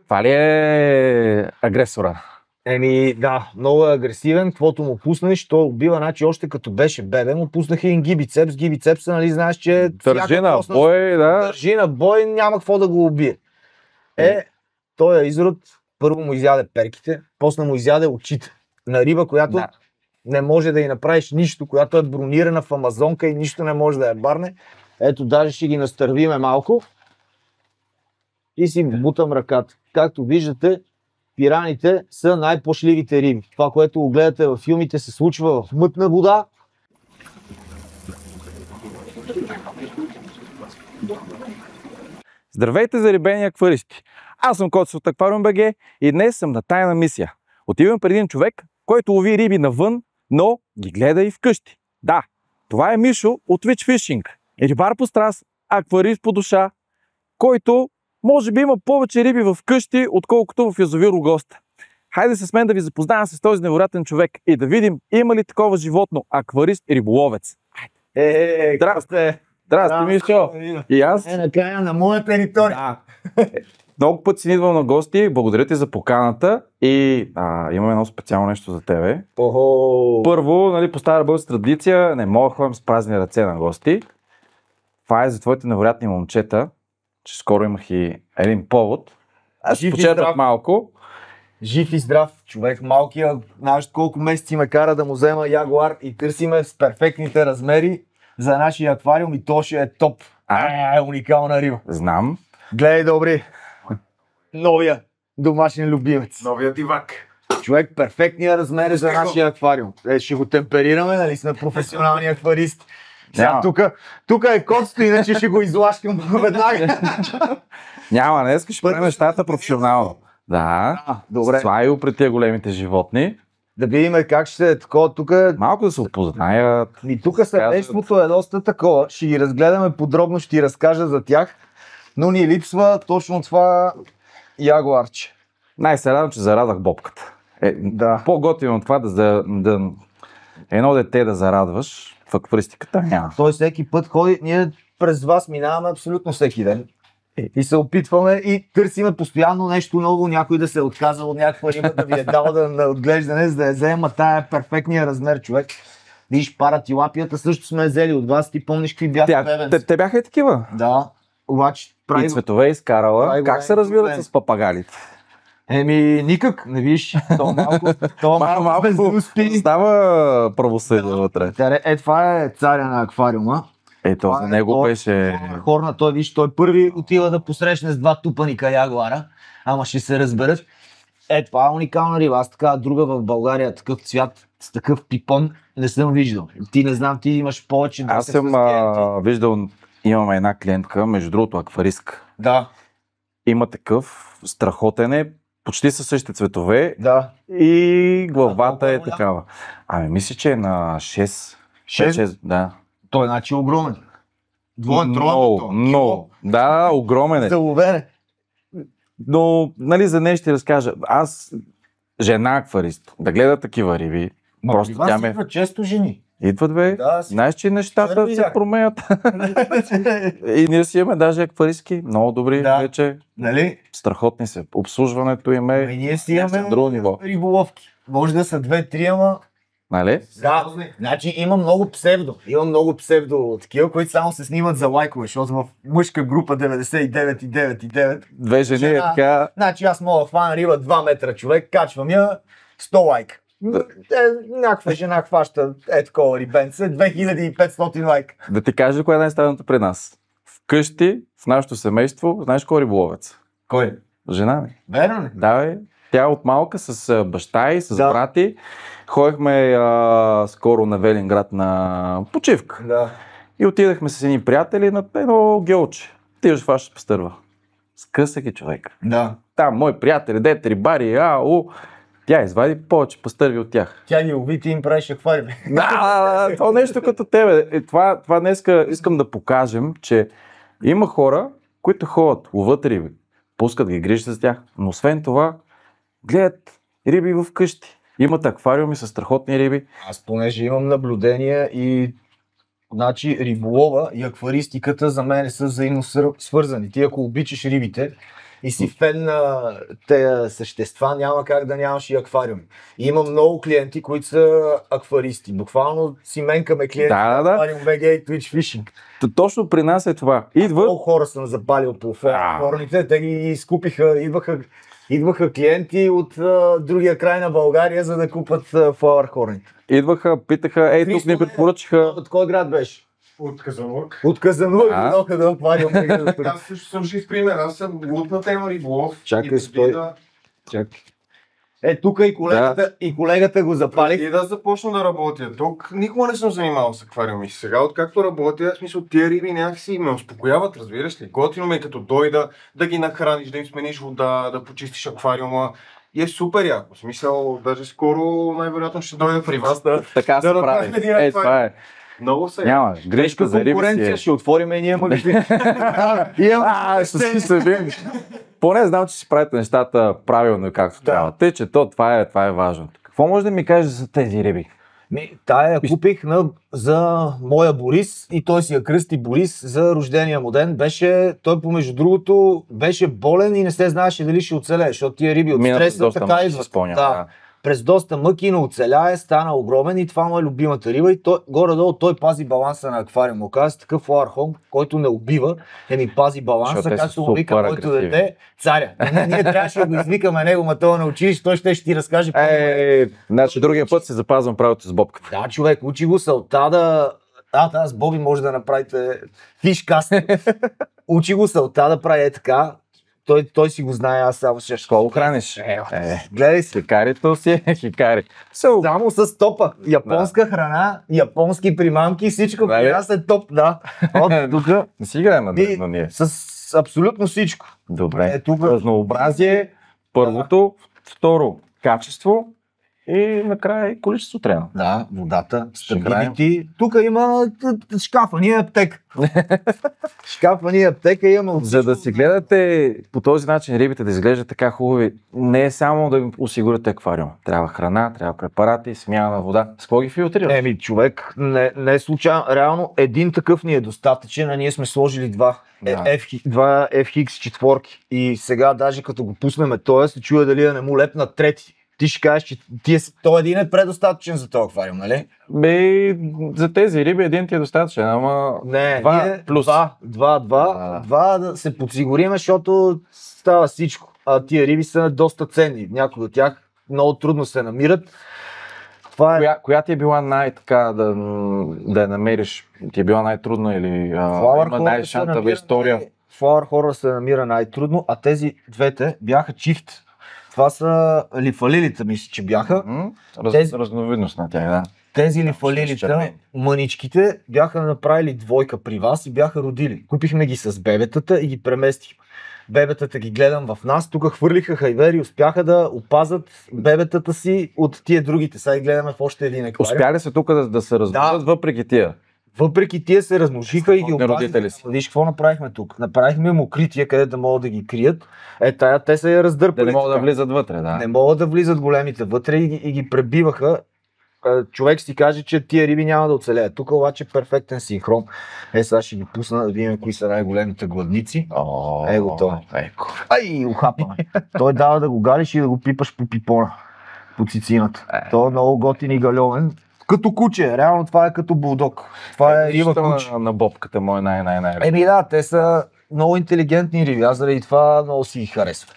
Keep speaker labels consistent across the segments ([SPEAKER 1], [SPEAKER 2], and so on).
[SPEAKER 1] Това ли е агресора?
[SPEAKER 2] Еми, да, много е агресивен, каквото му пуснеш, той убива, значи още като беше бебе, му пуснаха един гибицепс. Гибицепса, нали, знаеш, че
[SPEAKER 1] Държи на бой, да.
[SPEAKER 2] Държи на бой, няма какво да го убие. Той изрод, първо му изяде перките, после му изяде очите на риба, която не може да й направиш нищо, която е бронирана в Амазонка и нищо не може да я барне. Ето, даже ще ги настървиме малко и си бутам ръката. Както виждате, пираните са най-пошливите риби. Това, което го гледате във филмите, се случва в мътна вода.
[SPEAKER 1] Здравейте, зарибени акваристи! Аз съм Коци от Аквариум БГ и днес съм на тайна мисия. Отивам при един човек, който лови риби навън, но ги гледа и вкъщи. Да, това е Мишо от Witch Fishing. Рибар по страст, акварист по душа, който може би има повече риби в къщи, отколкото в язовир Огоста. Хайде с мен да ви запознаем с този невероятен човек и да видим има ли такова животно, акварист и риболовец. Здрасти! Здрасти, Мишо! И аз?
[SPEAKER 2] Накрая на моя територия.
[SPEAKER 1] Да. Много път си идвам на гости, благодаря ти за поканата и имаме едно специално нещо за тебе. Първо, нали, по стара българска традиция, не мога да ходим с празни ръце на гости. Това е за твоите невероятни момчета, че скоро имах и един повод. Аз ще почетат малко.
[SPEAKER 2] Жив и здрав човек, малкия, знаеш колко месеци ме кара да му взема ягуар и търсиме с перфектните размери за нашия аквариум и то ще е топ. Уникална риба.
[SPEAKER 1] Знам.
[SPEAKER 2] Гледай, добри. Новия домашен любимец.
[SPEAKER 3] Новия дивак.
[SPEAKER 2] Човек, перфектния размер за нашия аквариум. Ще го темперираме, нали сме професионални акваристи. Тук е Коцто, иначе ще го излашкам веднага.
[SPEAKER 1] Няма, днес ще правим нещата професионално. Да,
[SPEAKER 2] добре.
[SPEAKER 1] Слайо при тия големите животни.
[SPEAKER 2] Да видим как ще е такова тук.
[SPEAKER 1] Малко да се опознаят.
[SPEAKER 2] И тук семейството е доста такова. Ще ги разгледаме подробно, ще ти разкажа за тях. Но ни липсва точно това ягуарче.
[SPEAKER 1] Най-се радвам, че зарадах бобката. По-готино от това едно дете да зарадваш в акваристиката няма.
[SPEAKER 2] Той всеки път ходи, ние през вас минаваме абсолютно всеки ден. И се опитваме и търсиме постоянно нещо ново, някой да се е отказал от някаква риба, да ви е дал на отглеждане, за да я взема. Тая е перфектния размер, човек. Виж, паратилапията също сме взели от вас, ти помниш какви бяха?
[SPEAKER 1] Те бяха и такива.
[SPEAKER 2] Да, обаче
[SPEAKER 1] и цветове изкарала. Как се разбират с папагалите?
[SPEAKER 2] Никак, не виж, то малко без успи.
[SPEAKER 1] Става правосъдие вътре.
[SPEAKER 2] Това е царя на аквариума.
[SPEAKER 1] Ето, за него беше...
[SPEAKER 2] Хорна, той първи отива да посрещне с два тупаника ягуара, ама ще се разберат. Това е уникална риба. Аз така друга в България, такъв цвят, с такъв пипон, не съм виждал. Ти не знам, ти имаш повече...
[SPEAKER 1] Аз съм виждал, имаме една клиентка, между другото акваристка.
[SPEAKER 2] Да.
[SPEAKER 1] Има такъв, страхотен е, почти със същите цветове.
[SPEAKER 2] Да.
[SPEAKER 1] И главата е такава. Мисля, че е на 6. 6? Да.
[SPEAKER 2] Той е значи огромен. Двоен
[SPEAKER 1] много. Да, огромен е.
[SPEAKER 2] Заловен.
[SPEAKER 1] Но, нали, за нея ще разкажа. Аз, жена акварист, да гледа такива риби.
[SPEAKER 2] Просто тя ме... идват често жени.
[SPEAKER 1] Идват, бе. Да, знаеш, че нещата се променят. И ние си имаме даже акваристки. Много добри вече.
[SPEAKER 2] Нали?
[SPEAKER 1] Страхотни са. Обслужването им е...
[SPEAKER 2] ние си имаме риболовки. Може да са 2-3, ама...
[SPEAKER 1] Нали?
[SPEAKER 2] Да, значи има много псевдо такива, които само се снимат за лайкове, защото в мъжка група 99,9.
[SPEAKER 1] Две жени е така...
[SPEAKER 2] Значи аз мога да хвана риба 2 метра човек, качвам я 100 лайка. Някаква жена хваща такова рибенце, 2500 лайка.
[SPEAKER 1] Да ти кажа кое е най-странното при нас. Вкъщи, в нашето семейство, знаеш кой е риболовец?
[SPEAKER 2] Кой?
[SPEAKER 1] Жена ми.
[SPEAKER 2] Верно ли?
[SPEAKER 1] Да, бе. Тя от малка с баща и с брати. Ходихме скоро на Велинград на почивка.
[SPEAKER 2] Да.
[SPEAKER 1] И отидахме с едни приятели на едно геолче. Ти ще фащаш пастърва. Скъса ги човек.
[SPEAKER 2] Да.
[SPEAKER 1] Там мои приятели, дете, рибари, тя извади повече пастърви от тях.
[SPEAKER 2] Тя ги лови, ти им правиш аквариум.
[SPEAKER 1] Да, това нещо като тебе. Това днеска искам да покажем, че има хора, които ходят, ловят риби, пускат ги, грижат за тях, но освен това гледат риби в къщи. Имат аквариуми с страхотни риби.
[SPEAKER 2] Аз понеже имам наблюдения и значи риболова и акваристиката за мен са взаимно свързани. Ти ако обичаш рибите и си фен на тези същества, няма как да нямаш и аквариум. И има много клиенти, които са акваристи. Буквално си менкаме клиенти на аквариум БГ и Twitch Fishing.
[SPEAKER 1] Точно при нас е това.
[SPEAKER 2] Много хора съм запалил по форумите, те ги изкупиха, идваха клиенти от другия край на България, за да купат Flower Hornet.
[SPEAKER 1] Идваха, питаха, тук ни препоръчаха.
[SPEAKER 2] От кой град беше?
[SPEAKER 3] От Казанлък.
[SPEAKER 2] От Казанлък дойдоха да аквариум.
[SPEAKER 3] Аз също съм жив пример, аз съм лут на тема риболов.
[SPEAKER 2] Чакай, стой. Чакай. Тук и колегата го запалих.
[SPEAKER 3] И да започна да работя тук, никога не съм занимавал с аквариуми. Сега, откакто работя, в смисъл, тия риби някакси ме успокояват, разбираш ли? Готино ме като дойда, да ги нахраниш, да им смениш вода, да почистиш аквариума. И е супер яко. В смисъл, даже скоро най-вероятно ще дойда при вас да
[SPEAKER 1] направим един аквариум. Това е.
[SPEAKER 3] Много се.
[SPEAKER 1] Няма, грешка за
[SPEAKER 2] конкуренция, ще отворим и ние магазин.
[SPEAKER 1] Поне знам, че си правите нещата правилно и както трябва. Тъй, че това е важно. Какво може да ми кажеш за тези риби?
[SPEAKER 2] Тая купих за моя Борис и той си я кръсти Борис за рождения му ден. Той помежду другото беше болен и не се знаеше дали ще оцелее, защото тия риби от стреса така идват. През доста мъки, но оцеля стана огромен и това му е любимата риба и горе-долу той пази баланса на аквариума. Оказа такъв Flower, който не убива, пази баланса, както му вика моето дете, царя. Ние трябваше да го извикаме него, ма това не учиш, той ще ти разкаже.
[SPEAKER 1] Значи другия път се запазвам правото с бобката.
[SPEAKER 2] Да, човек, учи го салта да... с Боби може да направите фишкаст. Учи го салта да прави така. Той си го знае, аз само ще...
[SPEAKER 1] Колко храниш?
[SPEAKER 2] Гледай си.
[SPEAKER 1] Хикарито си е хикари.
[SPEAKER 2] Само с топа. Японска храна, японски примамки, всичко при нас е топ, да.
[SPEAKER 1] Тук не си играем на ние.
[SPEAKER 2] С абсолютно всичко.
[SPEAKER 1] Добре. Разнообразие, първото, второ качество и накрая и количество трябва.
[SPEAKER 2] Да, водата, стабилити. Тук има шкафа, ние аптека. Шкафа, ние аптека имаме.
[SPEAKER 1] За да си гледате по този начин рибите да изглеждат така хубави, не е само да им осигурите аквариум. Трябва храна, трябва препарати, смяна на вода. С какво ги филтрирате?
[SPEAKER 2] Човек, не е случайно. Реално един такъв ни е достатъчен, а ние сме сложили два FX4 и сега даже като го пуснем той се чуя дали да не му лепна трети. Ти ще кажеш, че той един е предостатъчен за този аквариум, нали?
[SPEAKER 1] За тези риби един ти е достатъчен, ама
[SPEAKER 2] два да се подсигурим, защото става всичко. А тия риби са доста ценни. Някои от тях много трудно се намират.
[SPEAKER 1] Коя ти е била най-така да я намериш? Ти е била най-трудна или има най-шантава история?
[SPEAKER 2] Flower Horror се намира най-трудно, а тези двете бяха чифт. Това са лифалилите, мисля, че бяха.
[SPEAKER 1] Разновидност на тях, да.
[SPEAKER 2] Тези лифалилите, мъничките, бяха направили двойка при вас и бяха родили. Купихме ги с бебетата и ги преместихме. Бебетата ги гледам в нас, тук хвърлиха хайвери, успяха да опазат бебетата си от тия другите. Сега ги гледаме в още един аквариум.
[SPEAKER 1] Успяли са тук да се размножат въпреки тия?
[SPEAKER 2] Въпреки тия се размножиха и ги опазиха. Виж какво направихме тук? Направихме им укрития, където да могат да ги крият. Те са я раздърпали.
[SPEAKER 1] Не могат да влизат вътре, да.
[SPEAKER 2] Не могат да влизат големите вътре и ги пребиваха. Човек си каже, че тия риби няма да оцелеят. Тук обаче перфектен синхрон. Сега ще ги пусна да видим кои са най-големите гладници. Его това. Ухапаме. Той дава да го галиш и да го пипаш по пипона. По цицината. Той е много готин и галевен. Като куче, реално това е като булдог. Това е риба куче.
[SPEAKER 1] На бобката моя най-най.
[SPEAKER 2] Да, те са много интелигентни риби, аз заради това много си ги харесвам.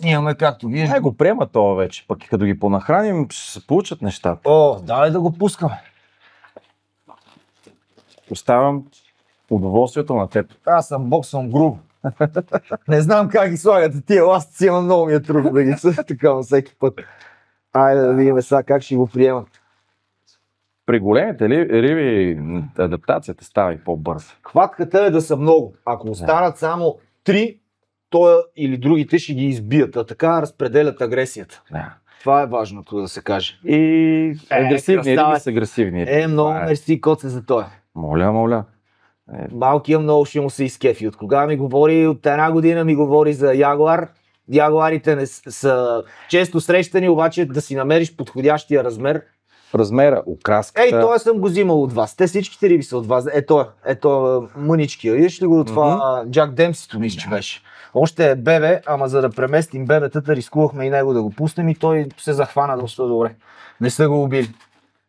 [SPEAKER 2] Имаме както виждате.
[SPEAKER 1] Го приема това вече, пък и като ги понахраним ще се получат нещата.
[SPEAKER 2] Давай да го пускаме.
[SPEAKER 1] Оставям удоволствието на теб.
[SPEAKER 2] Аз съм боксвам грубо. Не знам как ги слагате тия ластици, ама много ми е трудно да ги са така на всеки път. Айде да видим сега как ще го приемат.
[SPEAKER 1] При големите риби адаптацията става и по-бърза.
[SPEAKER 2] Хватката е да са много. Ако останат само 3, той или другите ще ги избият, а така разпределят агресията. Това е важното да се каже.
[SPEAKER 1] И агресивни риби са агресивни.
[SPEAKER 2] Много мерси, коце за това.
[SPEAKER 1] Моля.
[SPEAKER 2] Малкия много ще му се изкефи. От кога ми говори, от една година ми говори за ягуар. Ягуарите не са често срещани, обаче да си намериш подходящия размер
[SPEAKER 1] размера, окраската.
[SPEAKER 2] Ей, това съм го взимал от вас. Те всичките риби са от вас. Ето мънички. Виж ли го от това Джак Демсито, мисля, че беше. Още е бебе, ама за да преместим бебетата, рискувахме и него да го пуснем и той се захвана доста добре. Не са го убили.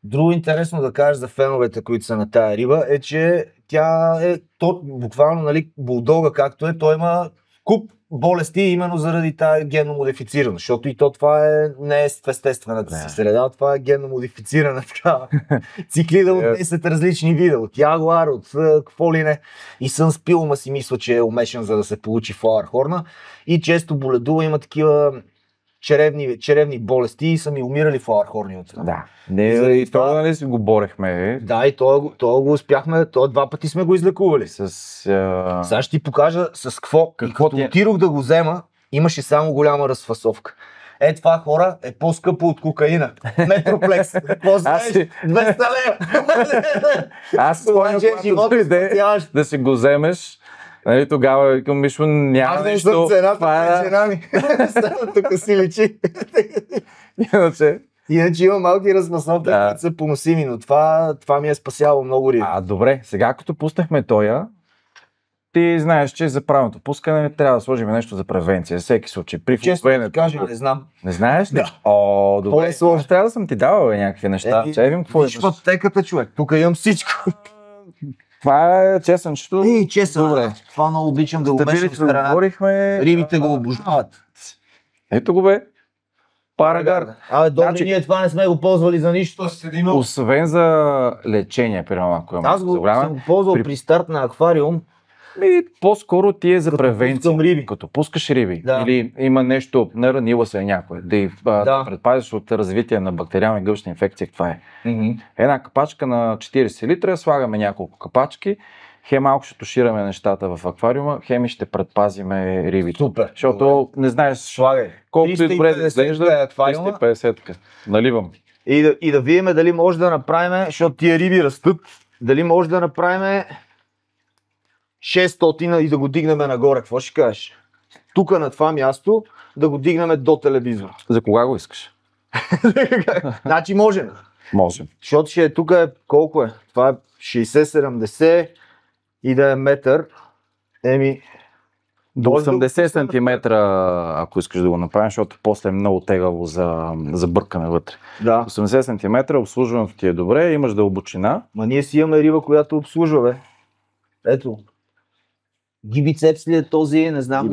[SPEAKER 2] Друго интересно да кажеш за феновете, които са на тая риба, е, че тя е буквално, нали, булдога както е, той има куп болести именно заради тази генно модифицирана, защото и това не е в естествената си среда, това е генно модифицирана такава циклида от 10 различни вида, от ягуар, от какво ли не. И сън спилма си мисля, че е умешан, за да се получи флауърхорна и често боледува, има такива черевни болести и са ми умирали флауърхорни от това.
[SPEAKER 1] Да, и това нали си го борехме.
[SPEAKER 2] Да, и това го успяхме, два пъти сме го излекували. Сега ще ти покажа с какво. И като отирох да го взема, имаше само голяма разфасовка. Това хора е по-скъпо от кокаина. Метроплекс. Какво знаеш? 200 лева.
[SPEAKER 1] Аз спомням, когато дойде да си го вземеш, нали, тогава викам, Мишо, няма нещо.
[SPEAKER 2] Аз не съм цената, жена ми. Само тук си личи. Иначе има малки размасовки, които са поносими, но това ми е спасяло много риби.
[SPEAKER 1] Добре, сега като пуснахме тоя, ти знаеш, че за правилното пускане трябва да сложим нещо за превенция. За всеки случай.
[SPEAKER 2] Често да кажа, не знам.
[SPEAKER 1] Не знаеш ли?
[SPEAKER 2] Да.
[SPEAKER 1] Добре. Трябва да съм ти давал някакви неща.
[SPEAKER 2] Виж в аптеката, човек. Тук имам всичко.
[SPEAKER 1] Това е чесънчето.
[SPEAKER 2] Чесън. Добре. Това много обичам да го мешам с храна. Рибите го обожават.
[SPEAKER 1] Ето го бе. Парагар.
[SPEAKER 2] Добре, ние това не сме го ползвали за нищо.
[SPEAKER 1] Освен за лечение, примерно, ако имаме.
[SPEAKER 2] Аз съм го ползвал при старт на аквариум.
[SPEAKER 1] По-скоро ти е за превенция.
[SPEAKER 2] Риби.
[SPEAKER 1] Като пускаш риби. Или има нещо, наранила се някой. Да предпазиш от развитие на бактериални гъбчни инфекции. Това е. Една капачка на 40 литра, слагаме няколко капачки. Хем малко ще тушираме нещата в аквариума, хем ще предпазиме рибите.
[SPEAKER 2] Супер.
[SPEAKER 1] Защото не знаеш колкото и добре да изглежда, 350 така. Наливам.
[SPEAKER 2] И да видим дали може да направим, защото тия риби растат, дали може да направим 600 и да го дигнем нагоре. Какво ще кажеш? Тук на това място да го дигнем до телевизора.
[SPEAKER 1] За кога го искаш?
[SPEAKER 2] Значи можем.
[SPEAKER 1] Можем.
[SPEAKER 2] Защото ще е тук колко е? Това е 60-70 и да е метър.
[SPEAKER 1] До 80 см, ако искаш да го направиш, защото после е много тегаво за бъркане вътре.
[SPEAKER 2] Да.
[SPEAKER 1] 80 см, обслужването ти е добре, имаш дълбочина.
[SPEAKER 2] Ма ние си имаме риба, която обслужва, бе. Ето. Гибицепс ли е този, не знам.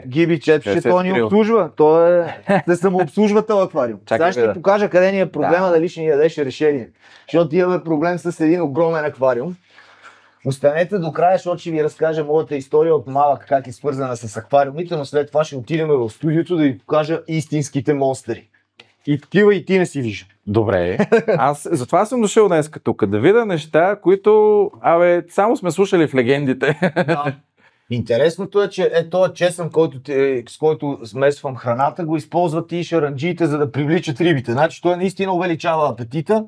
[SPEAKER 2] Гибицепче, той ни обслужва. Той е да самообслужва този аквариум. Сега ще ти покажа къде ни е проблема, дали ще ни дадеш решение. Защото имаме проблем с един огромен аквариум. Останете до края, защото ще ви разкажа моята история от малък, как е свързана с аквариумите, но след това ще отидем в студиото да ви покажа истинските монстри. И такива и ти не си виждам.
[SPEAKER 1] Добре. Аз затова съм дошъл днес тук, да видя неща, които само сме слушали в легендите.
[SPEAKER 2] Да. Интересното е, че този чесън, с който смесвам храната, го използват и шаранджиите, за да привличат рибите. Значи той наистина увеличава апетита,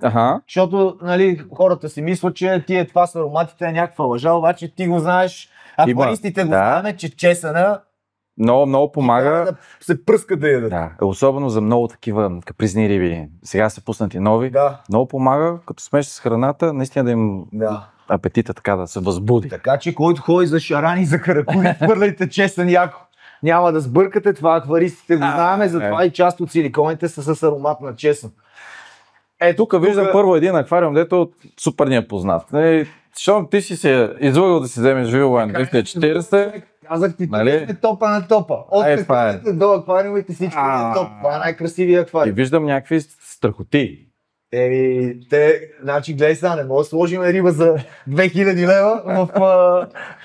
[SPEAKER 2] защото нали, хората си мислят, че това с ароматите е някаква лъжа, обаче ти го знаеш, акваристите го знаем, че чесъна
[SPEAKER 1] много помага
[SPEAKER 2] да се пръска да ядат.
[SPEAKER 1] Да, особено за много такива капризни риби. Сега са пуснати нови.
[SPEAKER 2] Да.
[SPEAKER 1] Много помага, като смеши с храната, наистина да им апетита така да се възбуди.
[SPEAKER 2] Така че който ходи за шарани и за каракули, хвърляйте чесън яко. Няма да сбъркате, това акваристите го знаем, затова и част от силиконите са с аромат на чесън.
[SPEAKER 1] Тук виждам първо един аквариум, дето супер ни е познат. Защото ти си се излагал да си вземеш Вилвайн 240.
[SPEAKER 2] Казах ти, нали? Топа на топа. От до аквариумите всички е топ. Това е най-красивия аквариум.
[SPEAKER 1] И виждам някакви страхоти.
[SPEAKER 2] Значи гледай сега, не мога да сложим риба за 2000 лева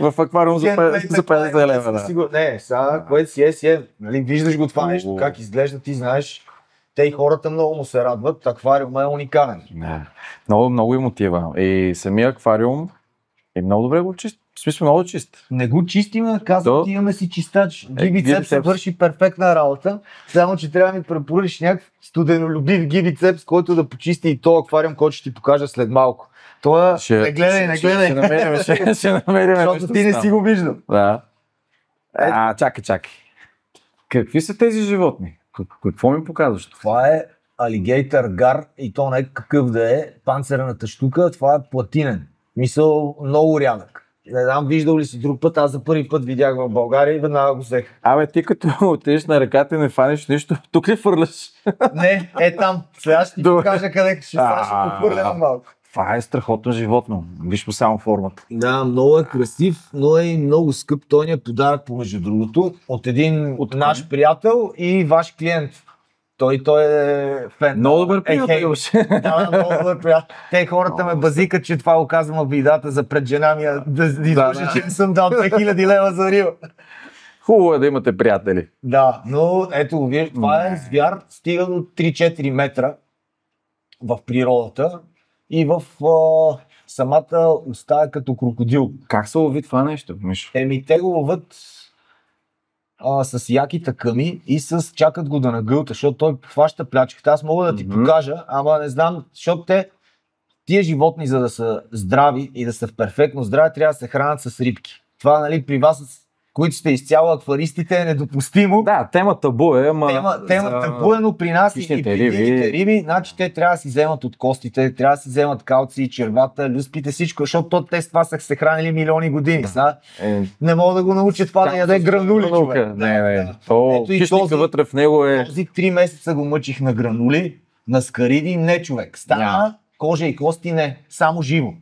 [SPEAKER 1] в аквариум за 50 лева.
[SPEAKER 2] Не, сега, което си е, нали, виждаш го това нещо, как изглежда, ти знаеш. Те и хората много му се радват, аквариумът е уникален.
[SPEAKER 1] Много им отива. И самия аквариум е много добре го чист. В смисъл много чист.
[SPEAKER 2] Не го чистим, казвам, имаме си чистач. Гибицепс се върши перфектна работа, само че трябва да ми препоръчаш някакъв студенолюбив гибицепс, който да почисти и този аквариум, който ще ти покажа след малко. Това не гледай.
[SPEAKER 1] Ще намерим.
[SPEAKER 2] Защото ти не си го виждал.
[SPEAKER 1] Да. Чакай. Какви са тези животни? Какво ми показваш?
[SPEAKER 2] Това е алигейтър гар и то не какъв да е, панцерната штука, това е платинен. Мисъл, много рядък. Не знам, виждал ли си друг път, аз за първи път видях в България и веднага го взех.
[SPEAKER 1] Абе, ти като отидеш на ръката и не фанеш нищо, тук ли фърляш?
[SPEAKER 2] Не, е там. Сега ще ти покажа къде ще сега ще похвърля малко.
[SPEAKER 1] Това е страхотно животно. Виж му само формата.
[SPEAKER 2] Да, много е красив, но е и много скъп. Той ни е подарък, помежду другото, от един от наш приятел и ваш клиент. Той е фен.
[SPEAKER 1] Много добър приятел.
[SPEAKER 2] Да, много добър приятел. Те хората ме базикат, че това го казвам в видеята за пред жена ми, да изслуша, че не съм дал 2000 лева за риба.
[SPEAKER 1] Хубаво е да имате приятели.
[SPEAKER 2] Да, но ето, виж, това е звяр, стига до 3-4 метра в природата и в самата уста е като крокодил.
[SPEAKER 1] Как се лови това нещо, Мишо?
[SPEAKER 2] Те го ловят с яки такъми и чакат го да нагълта, защото той хваща плячката. Аз мога да ти покажа, ама не знам, защото тия животни, за да са здрави и да са в перфектно здраве, трябва да се хранят с рибки. Това, нали, при вас, които сте изцяло акваристите, е недопустимо.
[SPEAKER 1] Да, тема табу е,
[SPEAKER 2] Тема табу е, но при нас и при дивите риби, значи те трябва да си вземат от костите, трябва да си вземат калци, червата, люспите, всичко, защото те с това са се хранили милиони години. Не мога да го науча това да яде гранули, човек.
[SPEAKER 1] Не. Хищника вътре в него е...
[SPEAKER 2] Този 3 месеца го мъчих на гранули, на скариди, не, човек. Стана кожа и кости, не, само живо.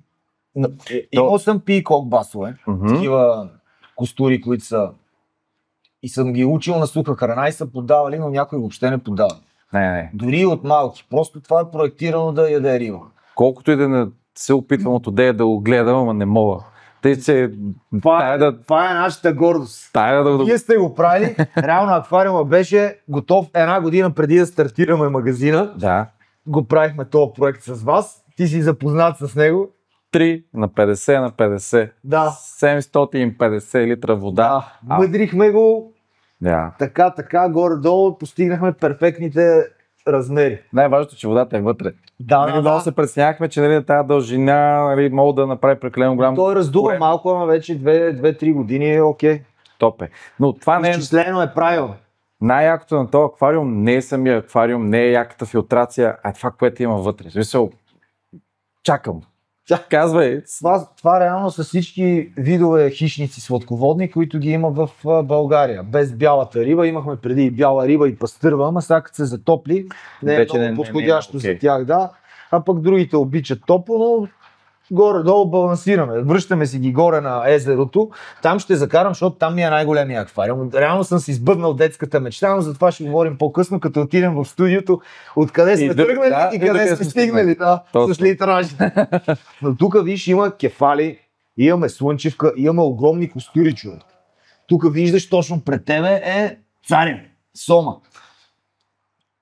[SPEAKER 2] Имал съм пийкок басове, такива костури, които са... И съм ги учил на суха храна и са подавали, но някой въобще не подава.
[SPEAKER 1] Не.
[SPEAKER 2] Дори от малки. Просто това е проектирано да яде риба.
[SPEAKER 1] Колкото и да не се опитвам от одея да го гледам, ама не мога.
[SPEAKER 2] Това е нашата гордост. Вие сте го правили. Реално аквариума беше готов една година преди да стартираме магазина.
[SPEAKER 1] Да.
[SPEAKER 2] Го правихме този проект с вас. Ти си запознат с него.
[SPEAKER 1] 3 на 50 на 50.
[SPEAKER 2] Да.
[SPEAKER 1] 750 литра вода.
[SPEAKER 2] Мъдрихме го.
[SPEAKER 1] Да.
[SPEAKER 2] Така, горе-долу постигнахме перфектните размери.
[SPEAKER 1] Най-важното, че водата е вътре.
[SPEAKER 2] Да.
[SPEAKER 1] се пресняхме, че на тази дължина мога да направи прекалено голям.
[SPEAKER 2] Той раздува малко, ама вече 2-3 години е окей.
[SPEAKER 1] Топ е. Но това не е...
[SPEAKER 2] Изчислено е правилно.
[SPEAKER 1] Най-якото на този аквариум не е самия аквариум, не е яката филтрация, а това, което има вътре. Смисъл, чакам. Казвай.
[SPEAKER 2] Това реално са всички видове хищници сладководни, които ги има в България. Без бялата риба, имахме преди и бяла риба и пастърва, ама сега като се затопли, не е много подходящо за тях, да. А пък другите обичат топло, но горе-долу балансираме. Връщаме си ги горе на езерото. Там ще закарам, защото там ми е най-големия аквариум. Реално съм си избъднал детската мечта, но за това ще говорим по-късно, като отидем в студиото, откъде сме тръгнали и къде сме стигнали. С литражи. Но тук виж, има кефали, имаме слънчевка, имаме огромни костюри, човек. Тук виждаш точно пред тебе е царя, сома.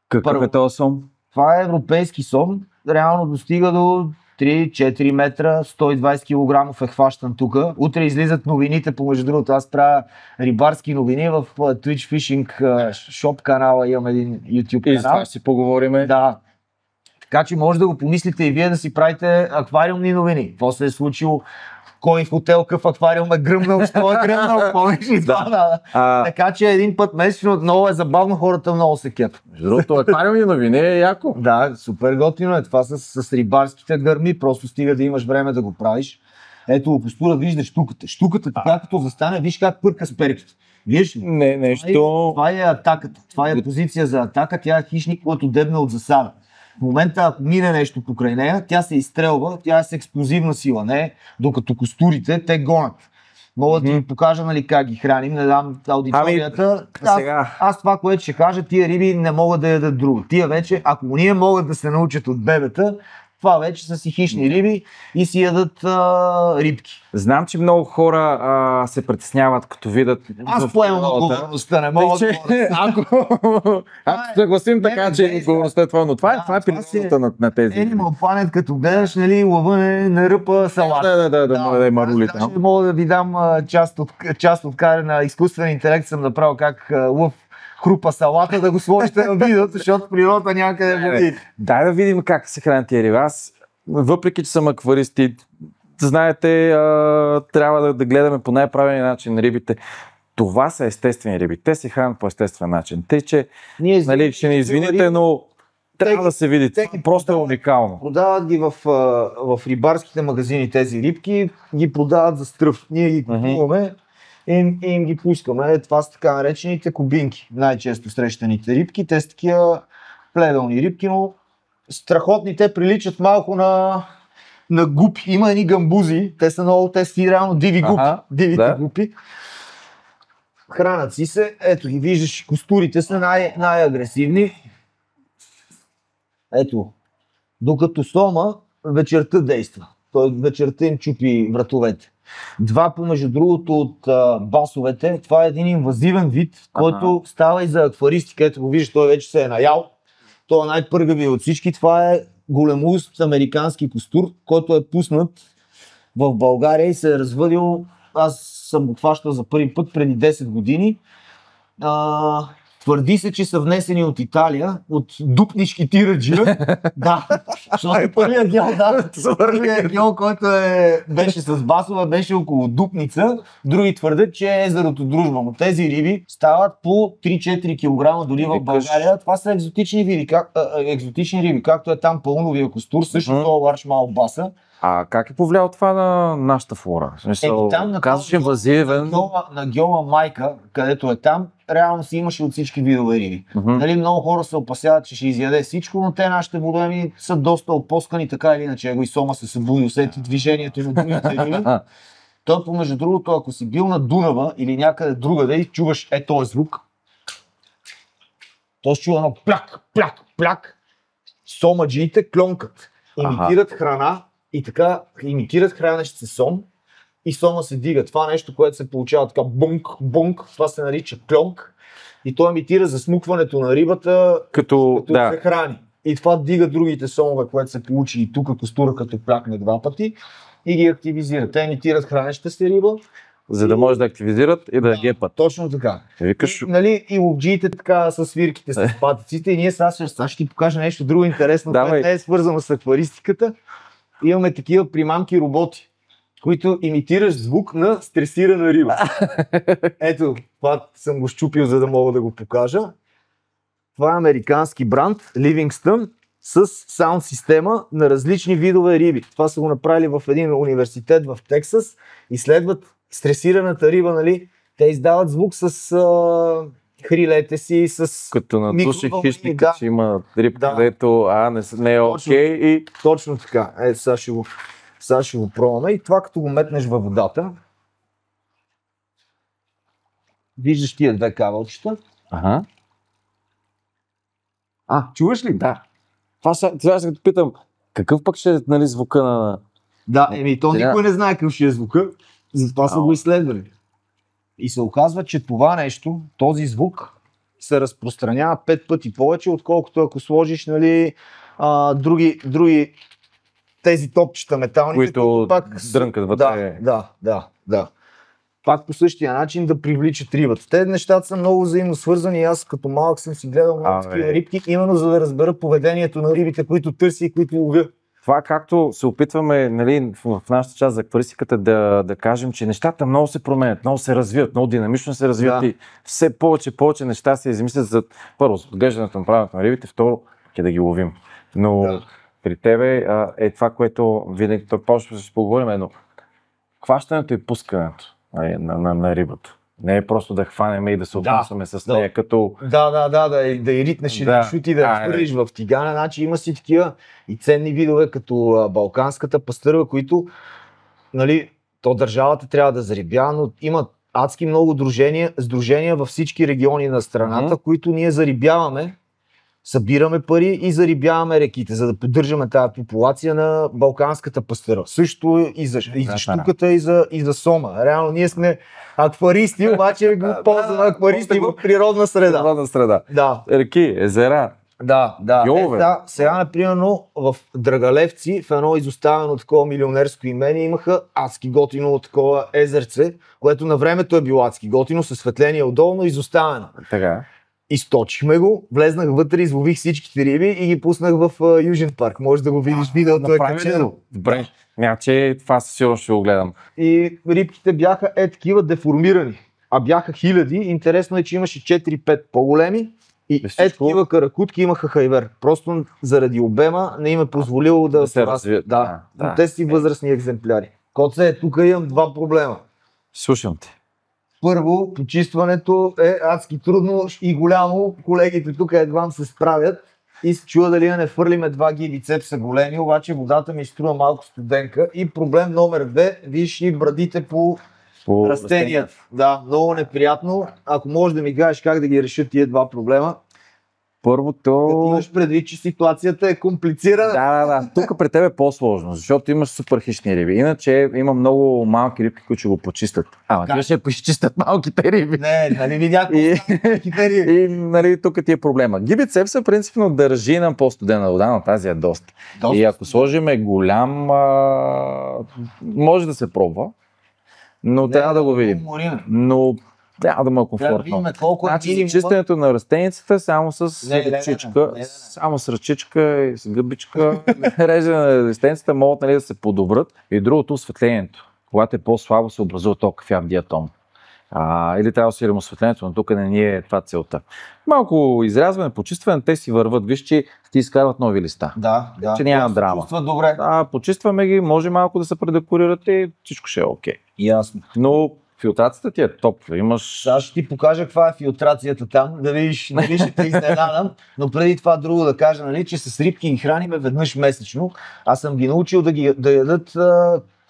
[SPEAKER 1] Какъв е този сом?
[SPEAKER 2] Това е европейски сом. Реално достига до 3-4 метра, 120 кг е хващан тук. Утре излизат новините, помежду другото. Аз правя рибарски новини в Twitch Fishing Shop канала, имам един YouTube канал.
[SPEAKER 1] И за това ще си поговориме.
[SPEAKER 2] Да. Така че може да го помислите и вие да си правите аквариумни новини. Какво се е случило? Кой в хотел къв аквариум е гръмнал, що е гръмнал, помниш ли това? Така че един път месечно много е забавно, хората много се кефят.
[SPEAKER 1] Другото, аквариумни новини е яко.
[SPEAKER 2] Да, супер готино е. Това с рибарските гърми, просто стига да имаш време да го правиш. Ето, костура, виждаш штуката. Штуката, така като застане, виж как пърка с перките. Виж ли?
[SPEAKER 1] Не, нещо.
[SPEAKER 2] Това е атаката. Това е позиция за атака. Тя е хищник, който дебне от засада. В момента, ако мине нещо покрай нея, тя се изстрелва, тя е с експлозивна сила, не? Докато костурите, те гонят. Мога да ти покажа, нали, как ги храним, не дам аудиторията. Аз това, което ще кажа, тия риби не могат да ядат друго. Тия вече, ако ние могат да се научат от бебета, това вече са си хищни риби и си ядат рибки.
[SPEAKER 1] Знам, че много хора се притесняват, като видят...
[SPEAKER 2] Аз поемам отговорността, не мога да...
[SPEAKER 1] Ако съгласим така, че отговорността е това, но това е природата на тези.
[SPEAKER 2] Animal Planet, като гледаш, нали, лъва не ръпа салат.
[SPEAKER 1] Да, марули там.
[SPEAKER 2] Мога да ви дам част от каре на изкуствен интелект, съм направил как лъв хрупа салата, да го сложите на видеото, защото природата някъде го види.
[SPEAKER 1] Дай да видим как се хранят тия риби. Аз, въпреки че съм акварист и знаете, трябва да гледаме по най-правилния начин рибите. Това са естествени риби. Те се хранят по естествен начин. Те, че ще не извините, но Трябва да се види.
[SPEAKER 2] Те ги
[SPEAKER 1] Просто е уникално.
[SPEAKER 2] Продават ги в рибарските магазини тези рибки, ги продават за стръв. Ние ги купуваме и им ги пускаме. Това са така наречените кубинки, най-често срещаните рибки. Те са такива пледални рибки, но страхотни, те приличат малко на гупи. Има едни гамбузи, те са много, те си реално диви гупи, дивите гупи. Хранят си се, ето ги виждаш, костурите са най-агресивни. Ето, докато сома вечерта действа. Той вечерта им чупи вратовете. Два, между другото, от басовете, това е един инвазивен вид, който става и за акваристика. Ето го виждаш, той вече се е наял. Той е най-пъргави от всички. Това е големоуст американски костур, който е пуснат в България и се е развъдил. Аз съм го хващал за първи път преди 10 години. Твърди се, че са внесени от Италия, от дупнишки тираджия. Да, защото първият гел, който беше с басова, беше около Дупница. Други твърдят, че е езерото Дружба. Но тези риби стават по 3-4 кг дори в България. Това са екзотични риби, както е там пълновия костур, също това ларш мал баса.
[SPEAKER 1] А как е повлияло това на нашата флора? Казваш инвазивен.
[SPEAKER 2] На гьола майка, където е там, реално си имаше от всички видове риби. Нали, много хора се опасяват, че ще изяде всичко, но те нашите водоеми са доста опоскани, така или иначе. Его и сома се събуди, усети движението на другите риби. Той, помежду другото, ако си бил на Дунава или някъде другаде и чуваш този звук, то се чува едно пляк, пляк, пляк. Сомаджиите клонкат, имитират храна и така имитират хранещ се сом и сома се дига. Това нещо, което се получава така бунк, бунк, това се нарича клонк и то имитира засмукването на рибата, като се храни. И това дига другите сомове, което се получи и тук костура като плякне 2 пъти и ги активизира. Те имитират хранеща се риба.
[SPEAKER 1] За да може да активизират и да гепат.
[SPEAKER 2] Точно така. И ловджиите така с свирките, с патиците. И ние сега ще ти покажа нещо друго интересно, което не е свързано с акваристиката. Имаме такива примамки роботи, които имитираш звук на стресирана риба. Ето, това съм го щупил, за да мога да го покажа. Това е американски бранд, Livingston, с саунд система на различни видове риби. Това са го направили в един университет в Тексас. Изследват стресираната риба, нали? Те издават звук с хрилете си, с
[SPEAKER 1] като на души хищника, че има рибка, където не е окей.
[SPEAKER 2] Точно така. Сега ще го пробваме и това като го метнеш във водата. Виждаш тия 2 кабелчета. Чуваш ли?
[SPEAKER 1] Да. Това ще те питам, какъв пък ще е звука на...
[SPEAKER 2] Да, то никой не знае какъв ще е звука, затова са го изследвали. И се оказва, че това нещо, този звук, се разпространява 5 пъти повече, отколкото ако сложиш, нали, други тези топчета метални,
[SPEAKER 1] които пак дрънкат вътре.
[SPEAKER 2] Да. Пак по същия начин да привличат рибата. Те нещата са много взаимно свързани и аз като малък съм си гледал много такива рибки, именно за да разбера поведението на рибите, които търси и които ловя.
[SPEAKER 1] Това както се опитваме, нали, в нашата част за акваристиката да кажем, че нещата много се променят, много се развиват, много динамично се развиват и все повече неща се измислят за първо, за отглеждането на правилното на рибите, второ, да ги ловим. Но при тебе е това, което винаги почваме да се поговорим, едно хващането и пускането на рибата. Не е просто да хванем и да се отнасяме с нея като...
[SPEAKER 2] Да и ритнеш и да шути, да я хвърлиш в тигана. Значи има си такива и ценни видове, като балканската пастърва, които, нали, то държавата трябва да зарибява, но имат адски много сдружения във всички региони на страната, които ние зарибяваме, събираме пари и зарибяваме реките, за да поддържаме тази популация на балканската пастърва. Също и за щуката, и за сома. Реално ние сме акваристи, обаче го ползваме акваристи в природна среда.
[SPEAKER 1] Реки, езера.
[SPEAKER 2] Сега, например, в Драгалевци, в едно изоставено такова милионерско имение, имаха адски готино такова езерце, което на времето е било адски готино, със светление отдолу, но изоставено. Източихме го, влезнах вътре, излових всичките риби и ги пуснах в Южен парк. Може да го видиш, видеото е качено.
[SPEAKER 1] Добре, че това със сигурно ще го гледам.
[SPEAKER 2] И рибките бяха такива деформирани, а бяха хиляди. Интересно е, че имаше 4-5 по-големи И
[SPEAKER 1] Без всичко-
[SPEAKER 2] такива каракутки имаха хайвер. Просто заради обема не им е позволило да
[SPEAKER 1] се
[SPEAKER 2] пораснат.
[SPEAKER 1] развият.
[SPEAKER 2] Да,
[SPEAKER 1] Да.
[SPEAKER 2] но те си възрастни екземпляри. Коце, тук имам два проблема.
[SPEAKER 1] Слушам те.
[SPEAKER 2] Първо, почистването е адски трудно и голямо. Колегите тук едва се справят и се чува дали да не фърлиме 2 гибицепса големи, обаче водата ми струва малко студенка. И проблем номер 2, виж и брадите по растенията. Да, много неприятно. Ако можеш да ми кажеш как да ги решат тия два проблема,
[SPEAKER 1] Първото...
[SPEAKER 2] като имаш предвид, че ситуацията е комплицирана.
[SPEAKER 1] Да. Тук при теб е по-сложно, защото имаш супер хищни риби. Иначе има много малки рибки, които ще го почистят. Ама те ще почистят малките риби.
[SPEAKER 2] Не, нали видяхме
[SPEAKER 1] И,
[SPEAKER 2] критерии.
[SPEAKER 1] и нали, тук ти е проблема. Гибицепса принципно държи на по-студена вода, но тази е доста. И ако сложиме голям, може да се пробва, но трябва да го видим. Но трябва да му е
[SPEAKER 2] Трябва да
[SPEAKER 1] комфортно.
[SPEAKER 2] видим колко е
[SPEAKER 1] Значи за
[SPEAKER 2] минимума.
[SPEAKER 1] чистенето на растеницата само с
[SPEAKER 2] Не.
[SPEAKER 1] ръчичка, само с ръчичка и с гъбичка, режене на растеницата могат нали, да се подобрят. И другото осветлението. Когато е по-слабо се образува този кафяв диатом. Или трябва да усилим осветлението, но тук не ни е това целта. Малко изрязване, почистване, те си върват. Виж, че ти изкарват нови листа.
[SPEAKER 2] Да.
[SPEAKER 1] Че няма драма.
[SPEAKER 2] Чувства добре.
[SPEAKER 1] Почистваме ги, може малко да се предекорират и всичко ще е окей.
[SPEAKER 2] Ясно.
[SPEAKER 1] Но филтрацията ти е топ. Имаш...
[SPEAKER 2] Сега ще ти покажа каква е филтрацията там, да видиш, нали ще те изненадам, но преди това друго да кажа, нали, че с рибки ги храниме веднъж месечно. Аз съм ги научил да ядат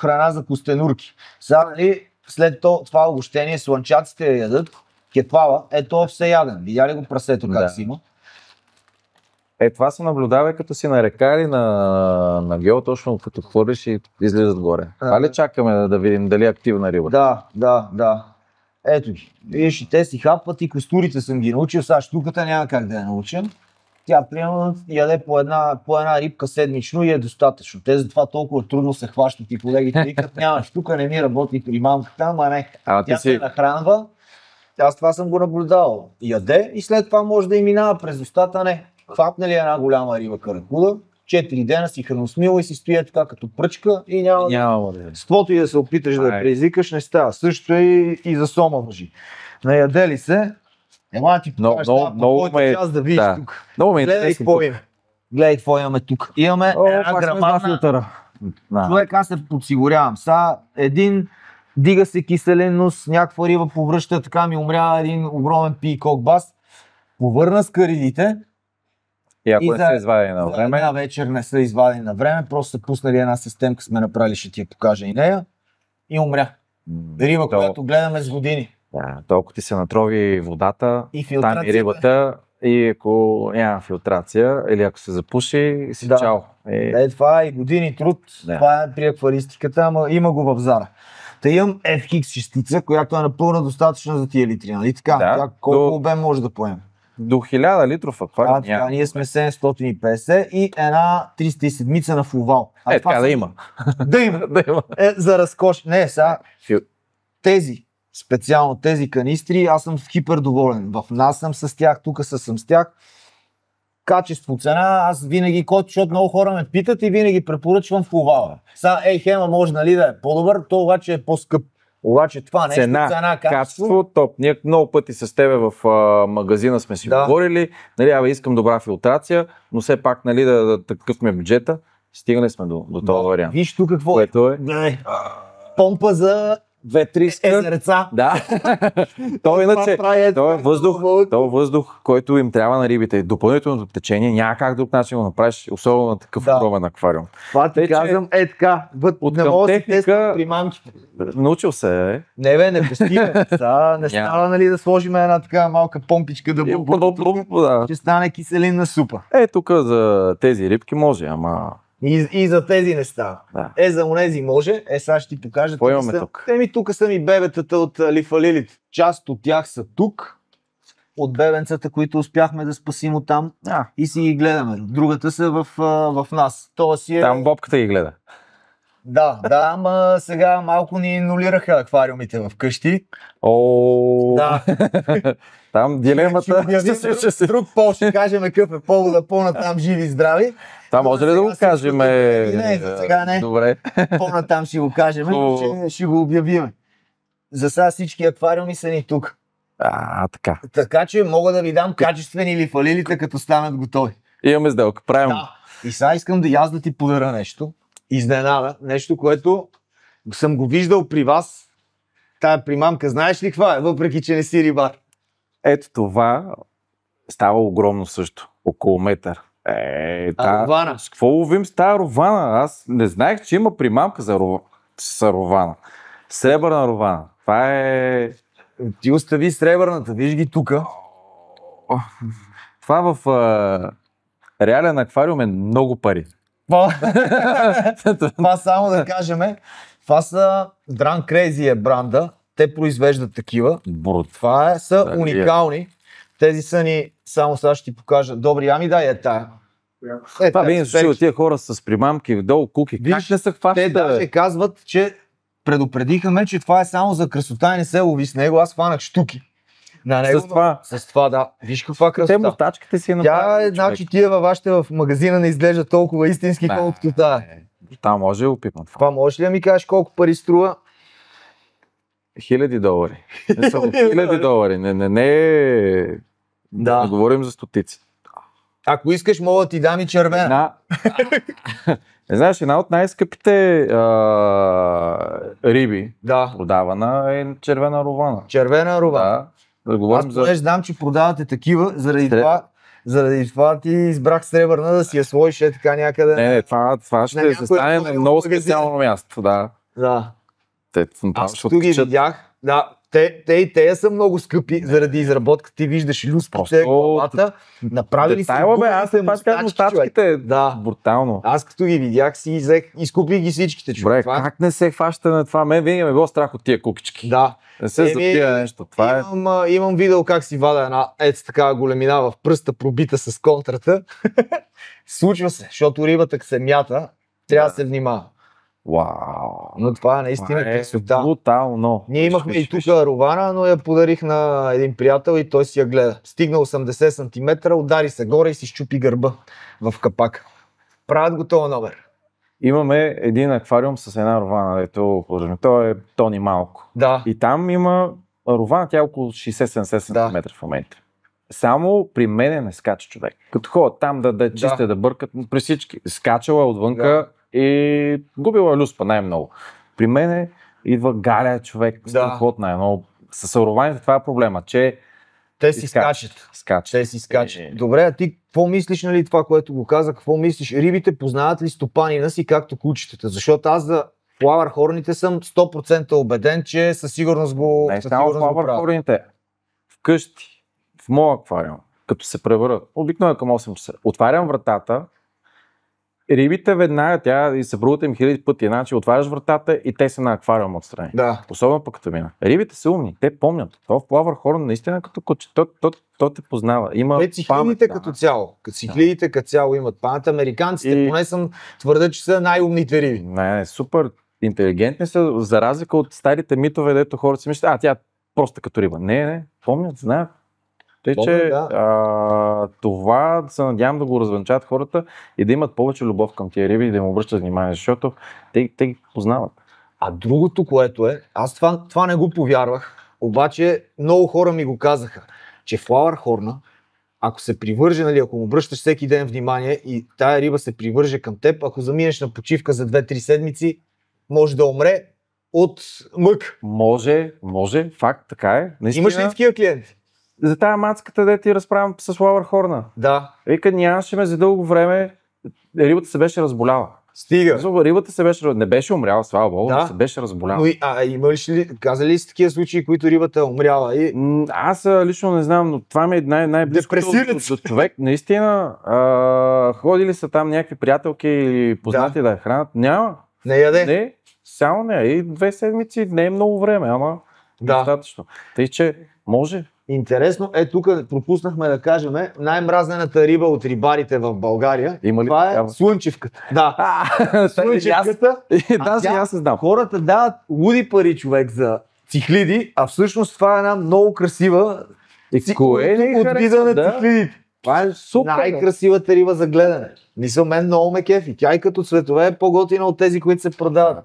[SPEAKER 2] храна за костенурки. Сега, нали, след това обобщение слънчаците я ядат, кетвала, ето е всеяден. Видя ли го прасето как си има?
[SPEAKER 1] Това се наблюдава като си на река или на гео, точно като хвърлиш и излизат горе. Това ли чакаме да видим дали е активна риба?
[SPEAKER 2] Да. Ето ги. Виж, и те си хапват и костурите съм ги научил. Сега штуката няма как да я науча. Тя примерно яде по една рибка седмично и е достатъчно. Те затова толкова трудно се хващат и колегите викат, няма штука, не ми работи при мамката, ама не. Тя се нахранва. Аз това съм го наблюдавал. Яде и след това може да и минава през устата, не. Хватне ли една голяма риба каракуда, 4 дена си храносмила и си стои така като пръчка и няма
[SPEAKER 1] да.
[SPEAKER 2] С каквото и да се опиташ да я предизвикаш, не става. Също е и за сома въжи. Наяде ли се, ела ти покажа по твоята част да видиш тук. Гледай какво имаме тук. Имаме една грамадна... Човек, аз се подсигурявам. Сега един дига се киселинност, някаква риба повръща, така ми умря един огромен пийкок бас. Повърна скаридите.
[SPEAKER 1] И ако не са извадени на време?
[SPEAKER 2] Една вечер не са извадени на време, просто са пуснали една системка, сме направили, ще ти я покажа и нея. И умря. Риба, която гледаме с години.
[SPEAKER 1] Да, толкова ти се натрови водата,
[SPEAKER 2] и
[SPEAKER 1] там и рибата, и ако няма филтрация, или ако се запуши, си чао.
[SPEAKER 2] Това е и години труд, това е при акваристиката, ама има го в Зара. Та имам FX6, която е напълно достатъчна за тия литри, нали така?
[SPEAKER 1] Да,
[SPEAKER 2] колко обем може да поеме?
[SPEAKER 1] До 1000 литров аквариум.
[SPEAKER 2] Така, ние сме 750 и една 307 на флувал.
[SPEAKER 1] Така да има.
[SPEAKER 2] Да има. За разкош. Не, сега тези, специално тези канистри, аз съм хипер доволен. В нас съм с тях, тук съм с тях. Качество, цена, аз винаги, защото много хора ме питат и винаги препоръчвам флувала. Сега, хема може нали да е по-добър, то обаче е по-скъп. Обаче това нещо, цена,
[SPEAKER 1] качество, топ. Ние много пъти с тебе в магазина сме си говорили, нали, искам добра филтрация, но все пак, нали, такъв ми е бюджета, стигнали сме до този вариант.
[SPEAKER 2] Виж тук какво
[SPEAKER 1] което е.
[SPEAKER 2] Помпа за
[SPEAKER 1] 2-3
[SPEAKER 2] езереца.
[SPEAKER 1] Да. То иначе, то е въздух, който им трябва на рибите. Допълнителното течение няма как друг начин да го направиш, особено на такъв огромен аквариум.
[SPEAKER 2] Това ти казвам така.
[SPEAKER 1] От към техника
[SPEAKER 2] при мамките.
[SPEAKER 1] Научил се,
[SPEAKER 2] Не не пестиме. Не става нали да сложим една така малка помпичка да ще стане киселинна супа.
[SPEAKER 1] Тук за тези рибки може, ама...
[SPEAKER 2] И за тези не става. За онези може. Сега ще ти покажа.
[SPEAKER 1] Какво имаме тук?
[SPEAKER 2] Тук са ми бебетата от лифалилите. Част от тях са тук. От бебенцата, които успяхме да спасим оттам. И си ги гледаме. Другата са в нас.
[SPEAKER 1] Там бобката ги гледа.
[SPEAKER 2] Да, ама сега малко ни нулираха аквариумите в къщи.
[SPEAKER 1] Да. Там дилемата...
[SPEAKER 2] Друг пол ще кажем какъв е повода по-натам живи и здрави.
[SPEAKER 1] Това може ли да го кажем?
[SPEAKER 2] Не, за сега не.
[SPEAKER 1] Добре.
[SPEAKER 2] По-натам ще го кажем, ще го обявим. За сега всички аквариуми са ни тук.
[SPEAKER 1] Така.
[SPEAKER 2] Така че мога да ви дам качествени лифалилите, като станат готови.
[SPEAKER 1] Имаме сделка, правилно.
[SPEAKER 2] Да. И сега искам да ти подаря нещо. Изненада. Нещо, което съм го виждал при вас. Тая примамка, знаеш ли каква е? Въпреки, че не си рибар.
[SPEAKER 1] Ето това става огромно също. Около метър.
[SPEAKER 2] Рована.
[SPEAKER 1] С какво ловим с тази рована? Аз не знаех, че има примамка с рована. Сребърна рована. Това е...
[SPEAKER 2] Ти остави сребърната, виж ги тука.
[SPEAKER 1] Това в реален аквариум е много пари.
[SPEAKER 2] Това само да кажем, това са Drunk Crazy е бранда. Те произвеждат такива. Това са уникални. Тези са ни, само сега ще ти покажа. Добри, ами дай е тая.
[SPEAKER 1] Това би слушал тия хора с примамки долу куки. Как не се хващат?
[SPEAKER 2] Те даже казват, че предупредиха ме, че това е само за красота и не се лови с него. Аз хванах штуки. На него, с това, да. Виж каква красота.
[SPEAKER 1] Те мустачките си направят.
[SPEAKER 2] Значи тия във вашите в магазина не изглежда толкова истински, колкото тая.
[SPEAKER 1] Там може да опипна това.
[SPEAKER 2] Това можеш ли да ми кажеш колко пари струва?
[SPEAKER 1] $1000. $1000. Не говорим за стотици.
[SPEAKER 2] Ако искаш, мога да ти дам и червена.
[SPEAKER 1] Не знаеш, една от най-скъпите риби, продавана, е червена рована.
[SPEAKER 2] Червена рована.
[SPEAKER 1] Да говорим
[SPEAKER 2] аз понеже знам, че продавате такива, заради това ти избрах сребърна да си я сложиш така някъде.
[SPEAKER 1] Не, това ще се стане на много специално място. Да.
[SPEAKER 2] Аз като ги видях, те са много скъпи заради изработка. Ти виждаш люските, главата. Направили са
[SPEAKER 1] мустачките. Брутално.
[SPEAKER 2] Аз като ги видях си изкупих ги всичките.
[SPEAKER 1] Добре, как не се хваща на това? Мен винаги ме било страх от тия кукички. Не се запия нещо.
[SPEAKER 2] Имам видео как си вада една такава големина в пръста, пробита с контрата. Случва се, защото рибата се мята, трябва да се внимава.
[SPEAKER 1] Вау!
[SPEAKER 2] Но това е наистина красота.
[SPEAKER 1] Брутално.
[SPEAKER 2] Ние имахме и тук рована, но я подарих на един приятел и той си я гледа. Стигна 80 см, удари се горе и си щупи гърба в капака. Правят го този номер.
[SPEAKER 1] Имаме един аквариум с една рована, дето той е тони малко. И там има рована, тя е около 60-70 см в момента. Само при мене не скача човек. Като ходят там да чистят, да бъркат, при всички. Скачала е отвънка и губила е люспа най-много. При мене идва Галя човек, страхот най-много. С рованите това е проблема, че
[SPEAKER 2] те си скачат. Те си скачат. Добре, а ти какво мислиш, нали, това, което го каза? Какво мислиш? Рибите познават ли стопанина си, както кучетата? Защото аз за флауър хорните съм 100% убеден, че със сигурност го
[SPEAKER 1] не само флауър хорните. Вкъщи, в моя аквариум, като се превърнат, обикновено към 8 часа, отварям вратата, рибите веднага, тя и съпругата им хиляди пъти, значи отваряш вратата и те са на аквариум отстрани. Особено пък като мина. Рибите са умни, те помнят. Това в плавър хора наистина като куче. То те познава. Има
[SPEAKER 2] цихлидите като цяло. Цихлидите като цяло имат памет. Американците поне съм твърда, че са най-умните риби.
[SPEAKER 1] Не, супер интелигентни са, за разлика от старите митове, дето хората си мислят, тя просто като риба. Не, помнят, знаят. Тъй, че това се надявам да го развенчат хората и да имат повече любов към тия риби и да им обръщат внимание, защото те ги познават.
[SPEAKER 2] А другото, което е, аз това не го повярвах, обаче много хора ми го казаха, че флауър хорна, ако се привърже, нали, ако му обръщаш всеки ден внимание и тая риба се привърже към теб, ако заминеш на почивка за 2-3 седмици, може да умре от мък.
[SPEAKER 1] Може, факт, така е.
[SPEAKER 2] Наистина. Имаш ли такива клиенти?
[SPEAKER 1] За тая мацката, де ти разправям с флауър хорна. Вика, нямаше ме за дълго време, рибата се беше разболяла.
[SPEAKER 2] Стига.
[SPEAKER 1] Рибата се беше, не беше умряла, слава богу, но се беше разболяла.
[SPEAKER 2] Имаш ли, казали ли си такива случаи, които рибата е умряла?
[SPEAKER 1] Аз лично не знам, но това ми е най-близкото до човек. Наистина, ходили са там някакви приятелки или познати да я хранят. Няма.
[SPEAKER 2] Не яде?
[SPEAKER 1] Не, само не. И 2 седмици не е много време, ама достатъчно. Тъй, че може.
[SPEAKER 2] Интересно, тук пропуснахме да кажем най-мразнената риба от рибарите в България. Това е слънчевката. Слънчевката.
[SPEAKER 1] Аз се знам.
[SPEAKER 2] Хората дават луди пари, човек, за цихлиди, а всъщност това е една много красива
[SPEAKER 1] от
[SPEAKER 2] вида на цихлидите. Това е най-красивата риба за гледане. Мен много ме кефи. Тя и като цветове е по-готина от тези, които се продават.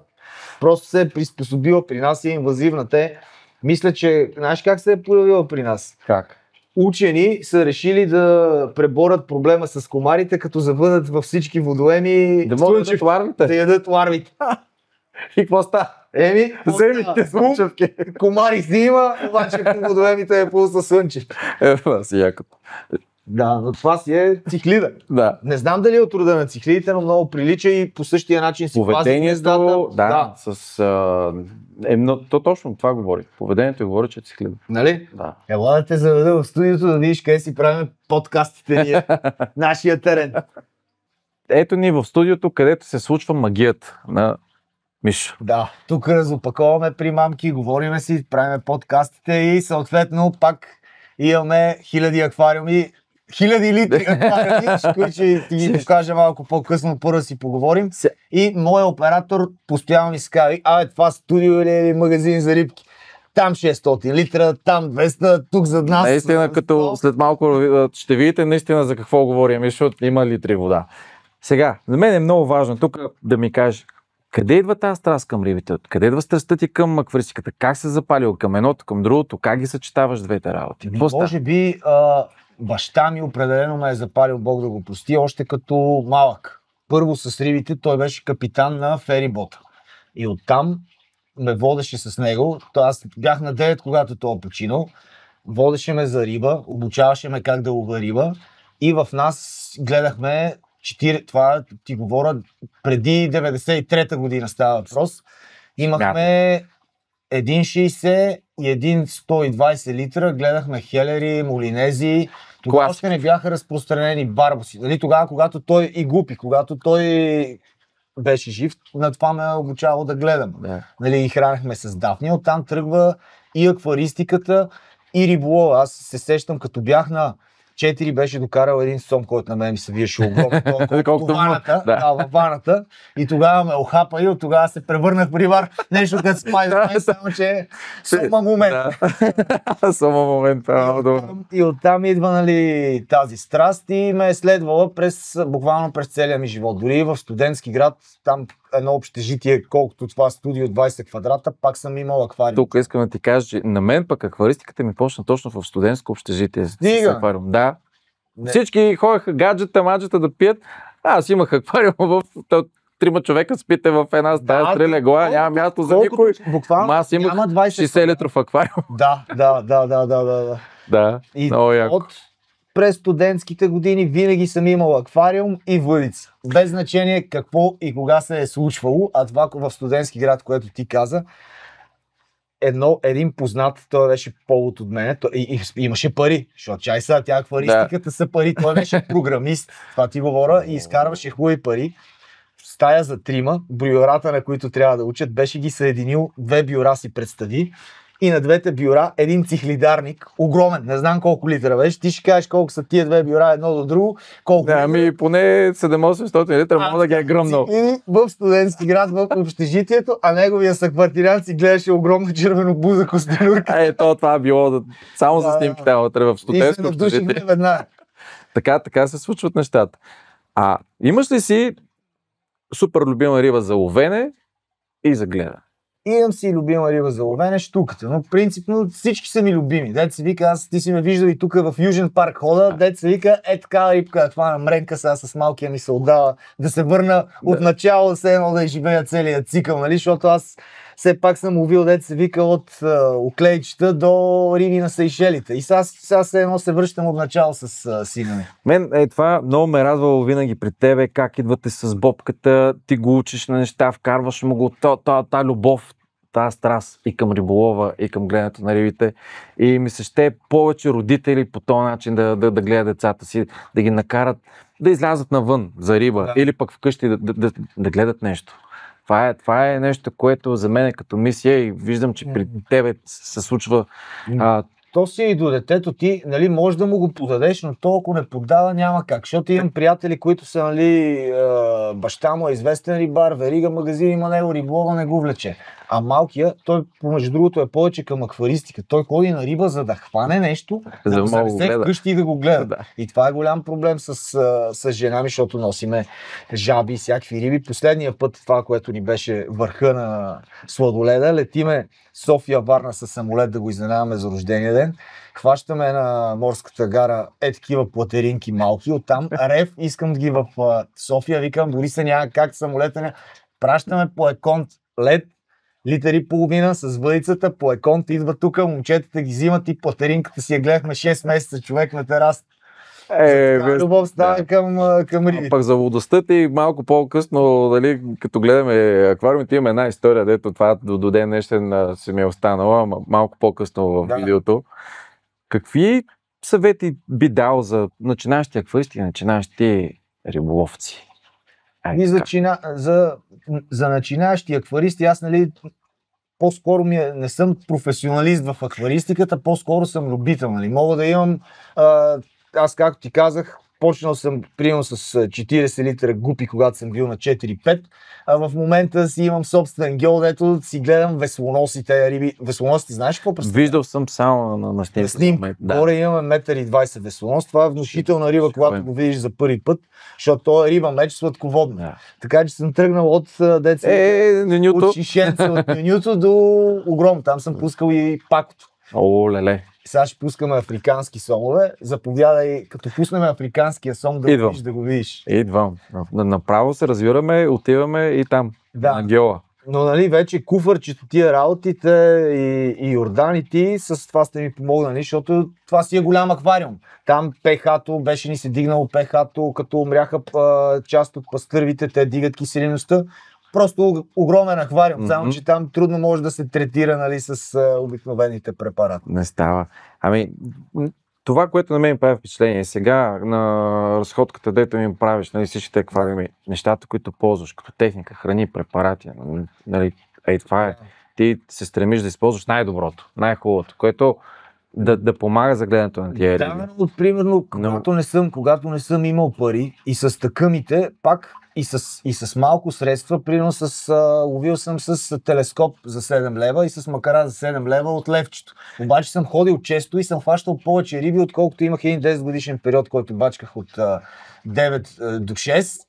[SPEAKER 2] Просто се е приспособила, при нас е инвазивна. Мисля, че знаеш как се е появила при нас?
[SPEAKER 1] Как?
[SPEAKER 2] Учени са решили да преборят проблема с комарите, като завъдат във всички водоеми
[SPEAKER 1] Да могат да ларвите.
[SPEAKER 2] да ядат ларвите.
[SPEAKER 1] И какво става? Земите слънчевки.
[SPEAKER 2] Комари си има, обаче по водоемите е пулса слънчев.
[SPEAKER 1] Това си якото.
[SPEAKER 2] Да, но това си е цихлида.
[SPEAKER 1] Да.
[SPEAKER 2] Не знам дали е от рода на цихлидите, но много прилича и по същия начин си пази местата.
[SPEAKER 1] Да, то точно това говори. Поведението говори, че е цихлида.
[SPEAKER 2] Нали?
[SPEAKER 1] Да.
[SPEAKER 2] Ела да те заведа в студиото да видиш къде си правим подкастите ние. Нашия терен.
[SPEAKER 1] Ето ни в студиото, където се случва магията на Мишо.
[SPEAKER 2] Да, тук разопаковаме при мамки, говориме си, правиме подкастите и съответно пак имаме хиляди аквариуми, хиляди литри аквариуми, които ще ти ги покажа малко по-късно, първо да си поговорим. И моят оператор постоянно ми се казва, това студио или магазин за рибки. Там 600 литра, там 200, тук зад нас.
[SPEAKER 1] Наистина, като след малко ще видите наистина за какво говорим, защото има литри вода. Сега, за мен е много важно тук да ми кажеш, къде идва тази страст към рибите? Къде идва страстта ти към акваристиката? Как се запалил към едното, към другото? Как ги съчетаваш двете работи?
[SPEAKER 2] Може би баща ми определено ме е запалил, Бог да го прости, още като малък. Първо с рибите той беше капитан на ферибота. И оттам ме водеше с него. Аз бях на 9, когато той починал. Водеше ме за риба, обучаваше ме как да ловя риба. И в нас гледахме това ти говоря, преди 93-та година става въпрос. Имахме 1,60 и 1,120 литра, гледахме хелери, молинези. Тогава още не бяха разпространени барбоси. Нали, тогава, когато той и гупи, когато той беше жив, на това ме обучавало да гледам.
[SPEAKER 1] Да.
[SPEAKER 2] Нали, и хранехме с дафни. Оттам тръгва и акваристиката, и риболова. Аз се сещам, като бях на 4 беше докарал един сом, който на мен ми се виеше огромно, колкото ваната, във ваната. И тогава ме охапа и от тогава се превърнах в рибар. Нещо като Спайдермен, само че сома момент.
[SPEAKER 1] Сома момент, това е много добре.
[SPEAKER 2] И оттам идва, нали, тази страст и ме е следвала буквално през целия ми живот. Дори в студентски град, там едно общежитие, колкото това студио 20 квадрата, пак съм имал аквариум.
[SPEAKER 1] Тук искам да ти кажа, че на мен пък акваристиката ми почна точно в студентско общежитие с аквариум. Да. Не. Всички ходеха маджета да пият. Аз имах аквариум в 3 човека спите в една стая, 3 легла, няма място за никой.
[SPEAKER 2] Буквално
[SPEAKER 1] аз имах 60 литров аквариум.
[SPEAKER 2] Да. И
[SPEAKER 1] много яко.
[SPEAKER 2] През студентските години винаги съм имал аквариум и въдица. Без значение какво и кога се е случвало, а това в студентски град, което ти каза, един познат, той беше повод от мен, и имаше пари, защото чай сега, тя акваристиката са пари, той беше програмист, това ти говоря, и изкарваше хубави пари. В стая за 3, бюрата, на които трябва да учат, беше ги съединил, 2 бюра си представи, и на двете бюра един цихлидарник, огромен, не знам колко литра беше, ти ще кажеш колко са тия 2 бюра едно до друго, колко
[SPEAKER 1] литра. Ами поне 700-800 литра, мога да ги е гръмнал.
[SPEAKER 2] В студентски град, в общежитието, а неговия съквартирант си гледаше огромна червенобуза костенурка.
[SPEAKER 1] Това било само за снимките, в студентско общежитие. Така се случват нещата. А имаш ли си супер любима риба за ловене и за гледане?
[SPEAKER 2] Имам си любима риба за ловене, щуката, но принципно всички са ми любими. Дет се вика, ти си ме виждал и тук в Южен парк хода, дет се вика, такава рибка, това на мренка сега с малкия ми се отдава, да се върна от начало, все едно да изживея целият цикъл, нали, защото аз все пак съм ловил, дет се вика, от оклейчета до риби на Сейшелите. И сега все едно се връщам от начало с сина ми.
[SPEAKER 1] Мен това много ме радвало винаги при тебе, как идвате с бобката, ти го учиш на неща, вкарваш му го, та любов, тази страст и към риболова, и към гледането на рибите. И ми се ще повече родители по този начин да гледат децата си, да ги накарат да излязат навън за риба, или пък вкъщи да гледат нещо. Това е нещо, което за мен е като мисия и виждам, че при тебе се случва
[SPEAKER 2] То си и до детето ти, нали, можеш да му го подадеш, но то ако не подава, няма как. Защото имам приятели, които са, нали, баща му е известен рибар, верига магазин има него, риболова не го влече. А малкия, той, между другото, е повече към акваристика. Той ходи на риба, за да хване нещо, да го занесе вкъщи и да го гледа. Да. И това е голям проблем с жена ми, защото носиме жаби и всякакви риби. Последния път, това, което ни беше върха на сладоледа, летиме София-Варна със самолет да го изненадаме за рождения ден. Хващаме на морската гара такива платеринки малки, оттам рев, искам ги в София, викам, дори се няма как самолета. Пращаме по еконт лед, литър и половина с въдицата, по еконт идва тук, момчетата ги взимат и платеринката си я гледахме 6 месеца, човек на терас. Любов става към рибите.
[SPEAKER 1] Пък за водостта ти малко по-късно, дали, като гледаме аквариумите, имаме една история, дето това до ден днешен се ми е останала, малко по-късно в видеото. Какви съвети би дал за начинащи акваристи и начинащи риболовци?
[SPEAKER 2] За начинащи акваристи, аз, нали, по-скоро не съм професионалист в акваристиката, по-скоро съм любител. Нали. Мога да имам, аз както ти казах, почнал съм примерно с 40 литра гупи, когато съм бил на 4-5, а в момента си имам собствен геол, дето си гледам веслоносите риби. Веслоносите, знаеш какво представя?
[SPEAKER 1] Виждал съм само на
[SPEAKER 2] снимка. Да. Горе имаме 1,20 м веслонос. Това е внушителна риба, когато го видиш за първи път, защото това е риба меч сладководна. Да. Така че съм тръгнал от от шишенца, от нюнюто до огром. Там съм пускал и пакото.
[SPEAKER 1] О, леле.
[SPEAKER 2] Сега ще пускаме африкански сомове. Заповядай, като пуснем африканския сом, да го видиш.
[SPEAKER 1] Идвам. Направо се разбираме, отиваме и там, на геола.
[SPEAKER 2] Но, нали, вече куфърчето, тия работите и Йордан и ти, с това сте ми помогнали, защото това си е голям аквариум. Там ПХ-то, беше ни се дигнало ПХ-то, като умряха част от пастървите, те дигат киселиността. Просто огромен аквариум, само че там трудно може да се третира, нали, с обикновените препарати.
[SPEAKER 1] Не става. Ами, това, което на мен прави впечатление сега на разходката, дето ми правиш, нали, всичките аквариуми, нещата, които ползваш, като техника, храни, препарати, нали, това е. Ти се стремиш да използваш най-доброто, най-хубавото, което да помага за гледането на тия риби.
[SPEAKER 2] Да, примерно, когато не съм имал пари и с такъмите, пак и с малко средства, примерно ловил съм с телескоп за 7 лева и с макара за 7 лева от левчето. Обаче съм ходил често и съм хващал повече риби, отколкото имах един 10 годишен период, който бачках от 9 до 6.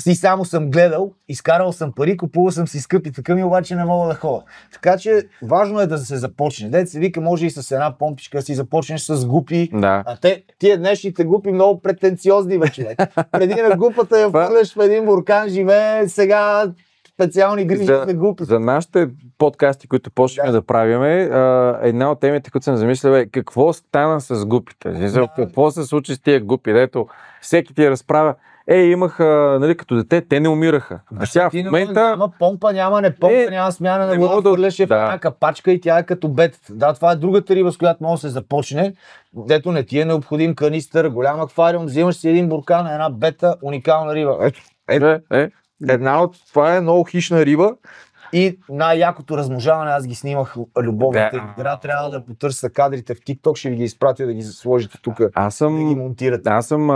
[SPEAKER 2] И само съм гледал, изкарал съм пари, купувал съм си скъпи такъми, обаче не мога да ходя. Така че важно е да се започне. Дете се вика, може и с една помпичка да си започнеш с гупи.
[SPEAKER 1] Да.
[SPEAKER 2] А тия днешните гупи много претенциозни вече. Преди на гупата я хвърляш в един буркан, живее, сега специални грижи за гупи.
[SPEAKER 1] За нашите подкасти, които почнахме да правиме, една от темите, които съм замислил, е какво стана с гупите. Какво се случи с тия гупи, дето всеки ти разправя. Имах, нали, като дете, те не умираха. А сега в момента...
[SPEAKER 2] Няма помпа, няма смяна на вода, хвърляш в една капачка и тя е като бетата. Да, това е другата риба, с която може да се започне. Дето не ти е необходим канистър, голям аквариум, взимаш си един буркан, една бета, уникална риба. Това е много хищна риба. И най-якото размножаване, аз ги снимах любовната игра, трябва да потърся кадрите в TikTok, ще ви ги изпратя да ги сложите тук, да ги монтирате.
[SPEAKER 1] Аз съм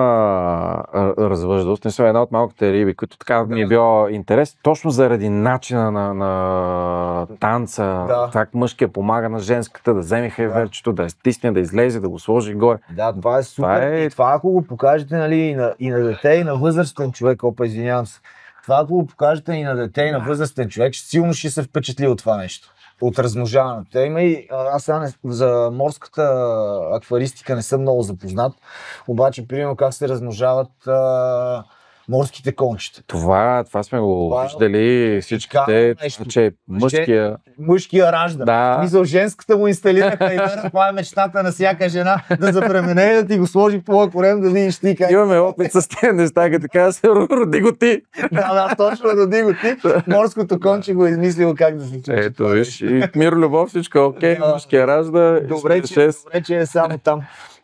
[SPEAKER 1] развъждал, смисъл една от малките риби, които така ми е било интерес, точно заради начина на танца, как мъжкия помага на женската, да вземе хайверчето, да я стисне, да излезе, да го сложи горе.
[SPEAKER 2] Да, това е супер. И това ако го покажете, нали, и на дете, и на възрастен човек, извинявам се. Това, ако го покажете и на дете, и на възрастен човек, силно ще се впечатли от това нещо. От размножаването. Има и аз сега за морската акваристика не съм много запознат, обаче примерно как се размножават морските кончета.
[SPEAKER 1] Това сме го виждали всичките, че
[SPEAKER 2] мъжкия ражда.
[SPEAKER 1] Да.
[SPEAKER 2] Мисъл, женската му инсталираха и това е мечтата на всяка жена, да запремене, да ти го сложи по корем, да видиш ти как.
[SPEAKER 1] Имаме опит с тези неща, като така се роди го ти.
[SPEAKER 2] Да, точно роди го ти. Морското конче го е измислило как да се случи.
[SPEAKER 1] Ето, виж, и мир, любов, всичко е окей, мъжкия ражда.
[SPEAKER 2] Добре, че е само там.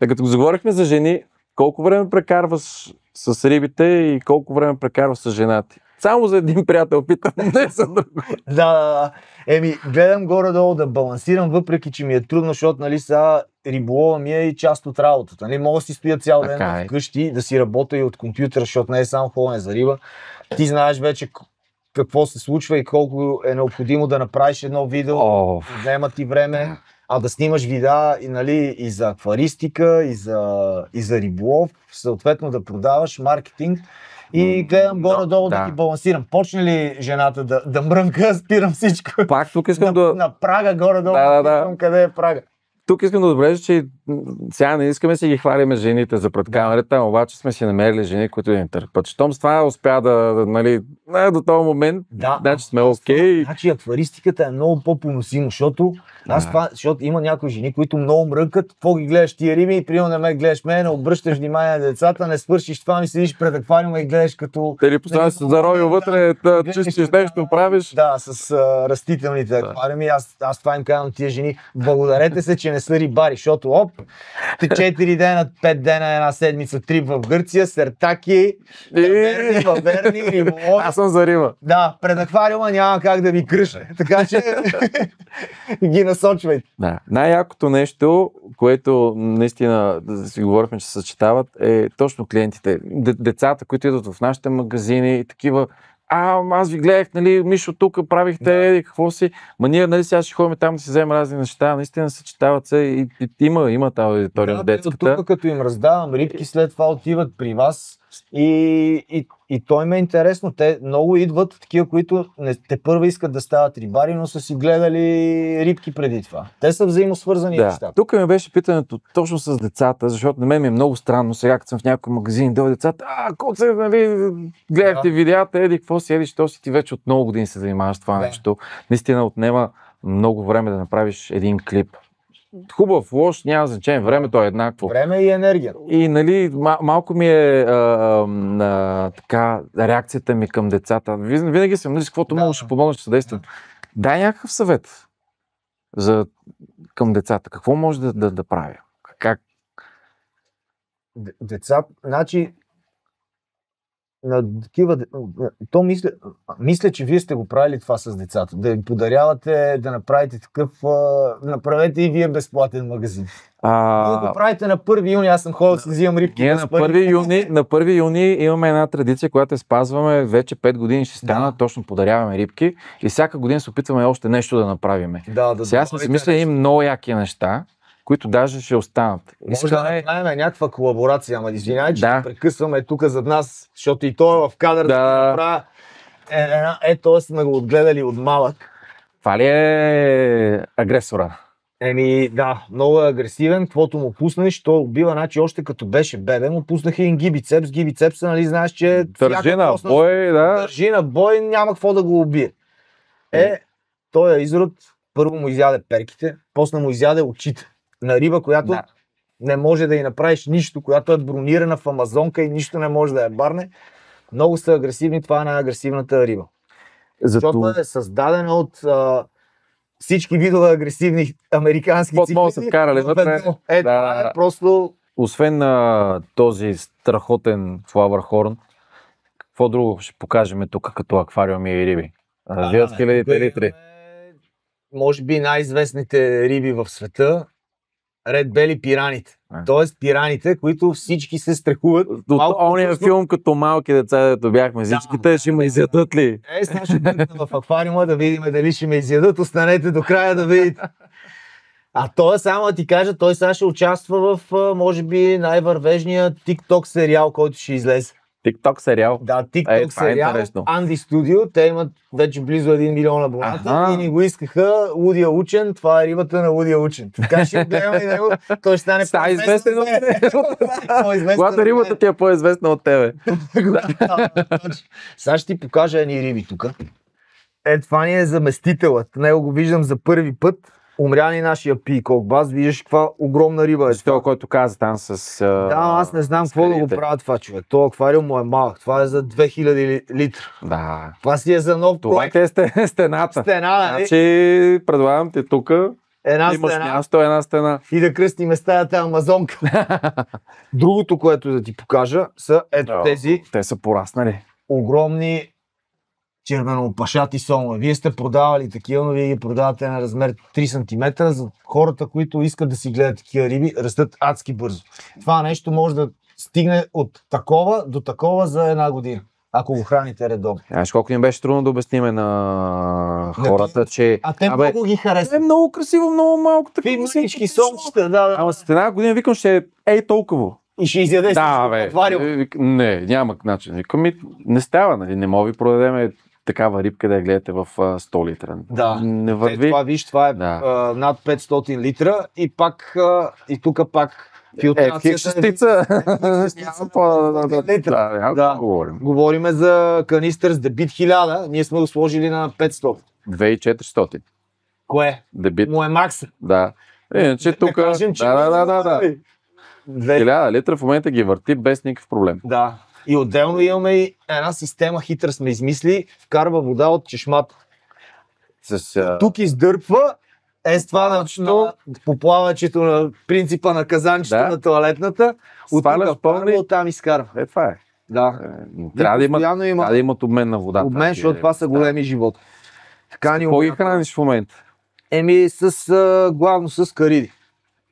[SPEAKER 1] Като го заговорихме за жени, колко време прекарваш с рибите и колко време прекарваш с жената? Само за един приятел питам, не за друго.
[SPEAKER 2] Да. Гледам горе-долу да балансирам, въпреки че ми е трудно, защото, нали, сега риболова ми е и част от работата. Нали? Мога да си стоя цял ден
[SPEAKER 1] Така е.
[SPEAKER 2] вкъщи, да си работя и от компютъра, защото не е само ходене за риба. Ти знаеш вече какво се случва и колко е необходимо да направиш едно видео, взема ти време, а да снимаш видеа и, нали, и за акваристика, и за риболов, съответно да продаваш, маркетинг. И гледам горе-долу да ги балансирам. Почне ли жената да мрънка, спирам всичко.
[SPEAKER 1] Пак тук искам
[SPEAKER 2] на прага горе-долу, къде е прага.
[SPEAKER 1] Тук искам да отбележа, че сега не искаме си ги хвалиме жените за пред камерата, обаче сме си намерили жени, които да ни търпят. Щом с това успя нали, до този момент, значи сме окей.
[SPEAKER 2] Значи акваристиката е много по-поносимо, защото има някои жени, които много мрънкат, какво ги гледаш тия риби и приема на мен гледаш мен, не обръщаш внимание на децата, не свършиш това, ми седиш пред аквариума и гледаш като...
[SPEAKER 1] Дали поставяш се заровил вътре, чистиш нещо, правиш.
[SPEAKER 2] Да, с растителните аквариуми. Аз това им казвам тия жени, благодарете се, че не са рибари, защото 4 дена, 5 дена, една седмица, трип в Гърция, сертаки, верни, риболови.
[SPEAKER 1] Аз съм за риба.
[SPEAKER 2] Да, пред аквариума няма как да ви кръше, така че ги насочвайте.
[SPEAKER 1] Да. Най-якото нещо, което наистина да си говорихме, че се съчетават, е точно клиентите. Децата, които идват в нашите магазини и такива. Аз ви гледах, нали, Мишо, тук правихте, какво си. Ние, нали, сега ще ходим там да си вземем разни неща. Наистина съчетават се и има тази аудитория на детската.
[SPEAKER 2] Тук, като им раздавам рибки, след това отиват при вас и то им е интересно. Те много идват такива, които те първо искат да стават рибари, но са си гледали рибки преди това. Те са взаимосвързани неща.
[SPEAKER 1] Тук ми беше питането точно с децата, защото на мен ми е много странно сега, като съм в някой магазин, дойде децата, коце, нали, гледахте видеята, еди, какво си, еди, що си, ти вече от много години се занимаваш това нещо. Наистина отнема много време да направиш един клип. Хубав, лош, няма значение, времето е еднакво.
[SPEAKER 2] Време и енергия.
[SPEAKER 1] И нали, малко ми е така реакцията ми към децата. Винаги съм, нали, с каквото мога ще помогна, ще съдействам. Дай някакъв съвет към децата. Какво може да правя? Как?
[SPEAKER 2] Децата, значи, на такива, мисля, че вие сте го правили това с децата. Да им подарявате, да направите такъв, направете и вие безплатен магазин. Вие го правите на 1 юни, аз съм ходил да си взимам рибки.
[SPEAKER 1] Ние на 1 юни имаме една традиция, която спазваме вече 5 години ще стана, точно подаряваме рибки и всяка година се опитваме още нещо да направим. Сега сме си мислили много яки неща, които даже ще останат.
[SPEAKER 2] Може да направим някаква колаборация, ама извинявай, че прекъсваме тук зад нас, защото и той е в кадър да направя. Ето сме го отгледали от малък.
[SPEAKER 1] Това ли е агресора?
[SPEAKER 2] Много е агресивен, каквото му пуснеш, той убива, значи още като беше бебе, му пуснаха и гибицепс. Гибицепса, нали, знаеш, че
[SPEAKER 1] държи на бой,
[SPEAKER 2] държи на бой, няма какво да го убие. Той е изрод, първо му изяде перките, после му изяде очите. На риба, която не може да й направиш нищо, която е бронирана в Амазонка и нищо не може да я барне. Много са агресивни, това е най-агресивната риба. Защото е създадена от всички видове агресивни американски цикли.
[SPEAKER 1] Под са вкарали вътре.
[SPEAKER 2] Това е просто...
[SPEAKER 1] Освен на този страхотен флавърхорн, какво друго ще покажем тук като аквариуми и риби? Развиват хилядите литри.
[SPEAKER 2] Може би най-известните риби в света, Ред Бели пираните. Тоест пираните, които всички се страхуват.
[SPEAKER 1] От ония филм като малки деца, дето бяхме всичките, ще ме изядат ли?
[SPEAKER 2] Сега ще дъркна в аквариума да видим дали ще ме изядат. Останете до края да видите. Той само да ти кажа, той сега ще участва в, може би, най-вървежния TikTok сериал, който ще излезе.
[SPEAKER 1] TikTok сериал?
[SPEAKER 2] Да, TikTok сериал, Анди Студио, те имат вече близо 1 милион абоната и ни го искаха Лудия Учен, това е рибата на Лудия Учен. Така ще гледаме и него, той ще стане
[SPEAKER 1] по-известен от тебе. Когато рибата ти е по-известна от тебе.
[SPEAKER 2] Сега ще ти покажа едни риби тук. Това ни е заместителът, него го виждам за първи път. Умря ни нашия пикок бас, виждаш каква огромна риба е.
[SPEAKER 1] Това, който каза там с...
[SPEAKER 2] аз не знам какво да го правя това, човек. Това аквариум му е малък. Това е за 2000 литра.
[SPEAKER 1] Да.
[SPEAKER 2] Това си е за нов проект.
[SPEAKER 1] Това е стената. Значи, предлагам ти тук. Имаш място, една стена.
[SPEAKER 2] И да кръстиме стаята Амазонка. Другото, което да ти покажа, са тези...
[SPEAKER 1] Те са пораснали.
[SPEAKER 2] Огромни червеноопашати сомове. Вие сте продавали такива, но вие ги продавате на размер 3 см. За хората, които искат да си гледат такива риби, растат адски бързо. Това нещо може да стигне от такова до такова за една година, ако го храните редовно.
[SPEAKER 1] Знаеш колко им беше трудно да обясниме на хората, че...
[SPEAKER 2] А те много ги харесват.
[SPEAKER 1] Е много красиво, много малко.
[SPEAKER 2] Какви мънички сомчета, да.
[SPEAKER 1] Ама след една година викам, ще е толкова.
[SPEAKER 2] И ще изяде
[SPEAKER 1] Да, бе.
[SPEAKER 2] аквариум.
[SPEAKER 1] Не, няма начин. Викам, не става, нали? Не мога ви продадем такава рибка да я гледате в 100 литра.
[SPEAKER 2] Да.
[SPEAKER 1] Не върви.
[SPEAKER 2] Това, виж, това е над 500 литра и пак, и тук пак филтрацията...
[SPEAKER 1] шестица.
[SPEAKER 2] Да. Говориме за канистър с дебит 1000, ние сме го сложили на 500.
[SPEAKER 1] 2400.
[SPEAKER 2] Кое?
[SPEAKER 1] Дебит.
[SPEAKER 2] Му е макса.
[SPEAKER 1] Да. Иначе тук... Да. 1000 литра в момента ги върти без никакъв проблем.
[SPEAKER 2] Да. И отделно имаме и една система, хитра сме измисли, вкарва вода от чешмата. Тук издърпва, с това по плавачето на принципа на казанчето на тоалетната, оттам изкарва.
[SPEAKER 1] Това е.
[SPEAKER 2] Да.
[SPEAKER 1] Трябва да имат обмен на водата.
[SPEAKER 2] Обмен, защото това са големи животи.
[SPEAKER 1] Какво ги храниш в момента?
[SPEAKER 2] Главно с кариди.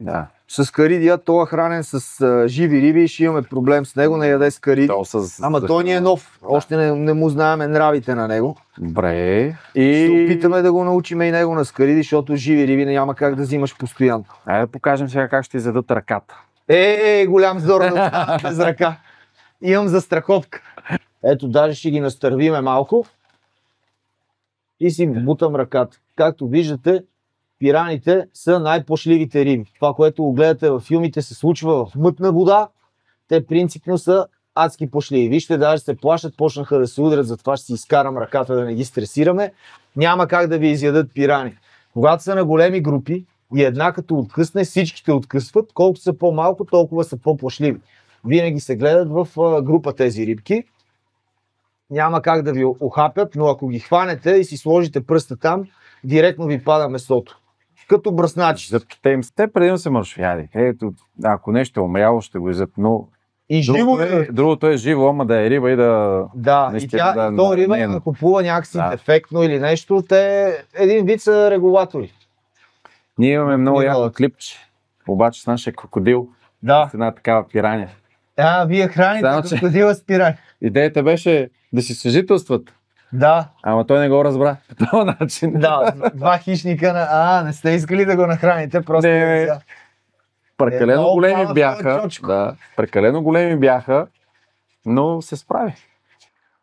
[SPEAKER 1] Да.
[SPEAKER 2] С каридия, той е хранен с живи риби и ще имаме проблем с него, не яде с кариди. Ама той ни е нов, още не му знаеме нравите на него.
[SPEAKER 1] Добре.
[SPEAKER 2] Ще опитаме да го научим и него на скариди, защото живи риби няма как да взимаш постоянно.
[SPEAKER 1] Айде да покажем сега как ще изядат ръката.
[SPEAKER 2] Голям зор без ръка. Имам застраховка. Ето, даже ще ги настървиме малко и си бутам ръката. Както виждате, пираните са най-пошливите риби. Това, което го гледате във филмите, се случва в мътна вода. Те принципно са адски пошливи. Вижте, даже се плашат, почнаха да се удрят, затова ще си изкарам ръката да не ги стресираме. Няма как да ви изядат пирани. Когато са на големи групи и една като откъсне, всичките откъсват. Колкото са по-малко, толкова са по-пошливи. Винаги се гледат в група тези рибки. Няма как да ви охапят, но ако ги хванете и си сложите пръста там, директно ви пада месото. Като бръсначи.
[SPEAKER 1] Зъбките им сте предимно се мършвяли. Ето, ако нещо е умряло, ще го изят, но
[SPEAKER 2] и живо
[SPEAKER 1] другото е живо, ама да е риба и да...
[SPEAKER 2] Да, и то риба не купува някакси дефектно или нещо, те един вид са регулатори.
[SPEAKER 1] Ние имаме много яко клипче, обаче с нашия крокодил, с една такава пираня.
[SPEAKER 2] Вие храните крокодила с пирани.
[SPEAKER 1] Идеята беше да си съжителстват.
[SPEAKER 2] Да.
[SPEAKER 1] Ама той не го разбра по този начин.
[SPEAKER 2] Да, два хищника не сте искали да го нахраните, просто...
[SPEAKER 1] Прекалено големи бяха. Да, прекалено големи бяха, но се справи.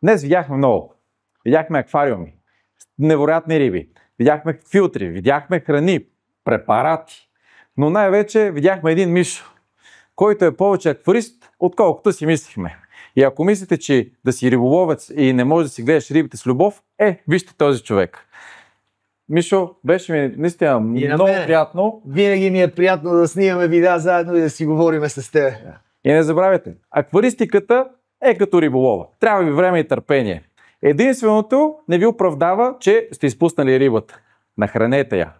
[SPEAKER 1] Днес видяхме много. Видяхме аквариуми, невероятни риби, видяхме филтри, видяхме храни, препарати. Но най-вече видяхме един Мишо, който е повече акварист, отколкото си мислихме. И ако мислите, че да си риболовец и не можеш да си гледаш рибите с любов, вижте този човек. Мишо, беше ми наистина много приятно.
[SPEAKER 2] Винаги ми е приятно да снимаме видеа заедно и да си говориме с теб.
[SPEAKER 1] И не забравяйте, акваристиката е като риболова. Трябва ви време и търпение. Единственото не ви оправдава, че сте изпуснали рибата. Нахранете я.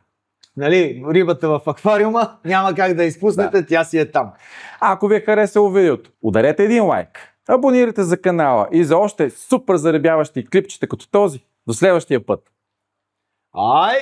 [SPEAKER 2] Нали, рибата в аквариума, няма как да изпуснете, тя си е там.
[SPEAKER 1] Ако ви е харесало видеото, ударете един лайк, абонирайте за канала и за още супер заребяващи клипчета като този. До следващия път!
[SPEAKER 2] Ай!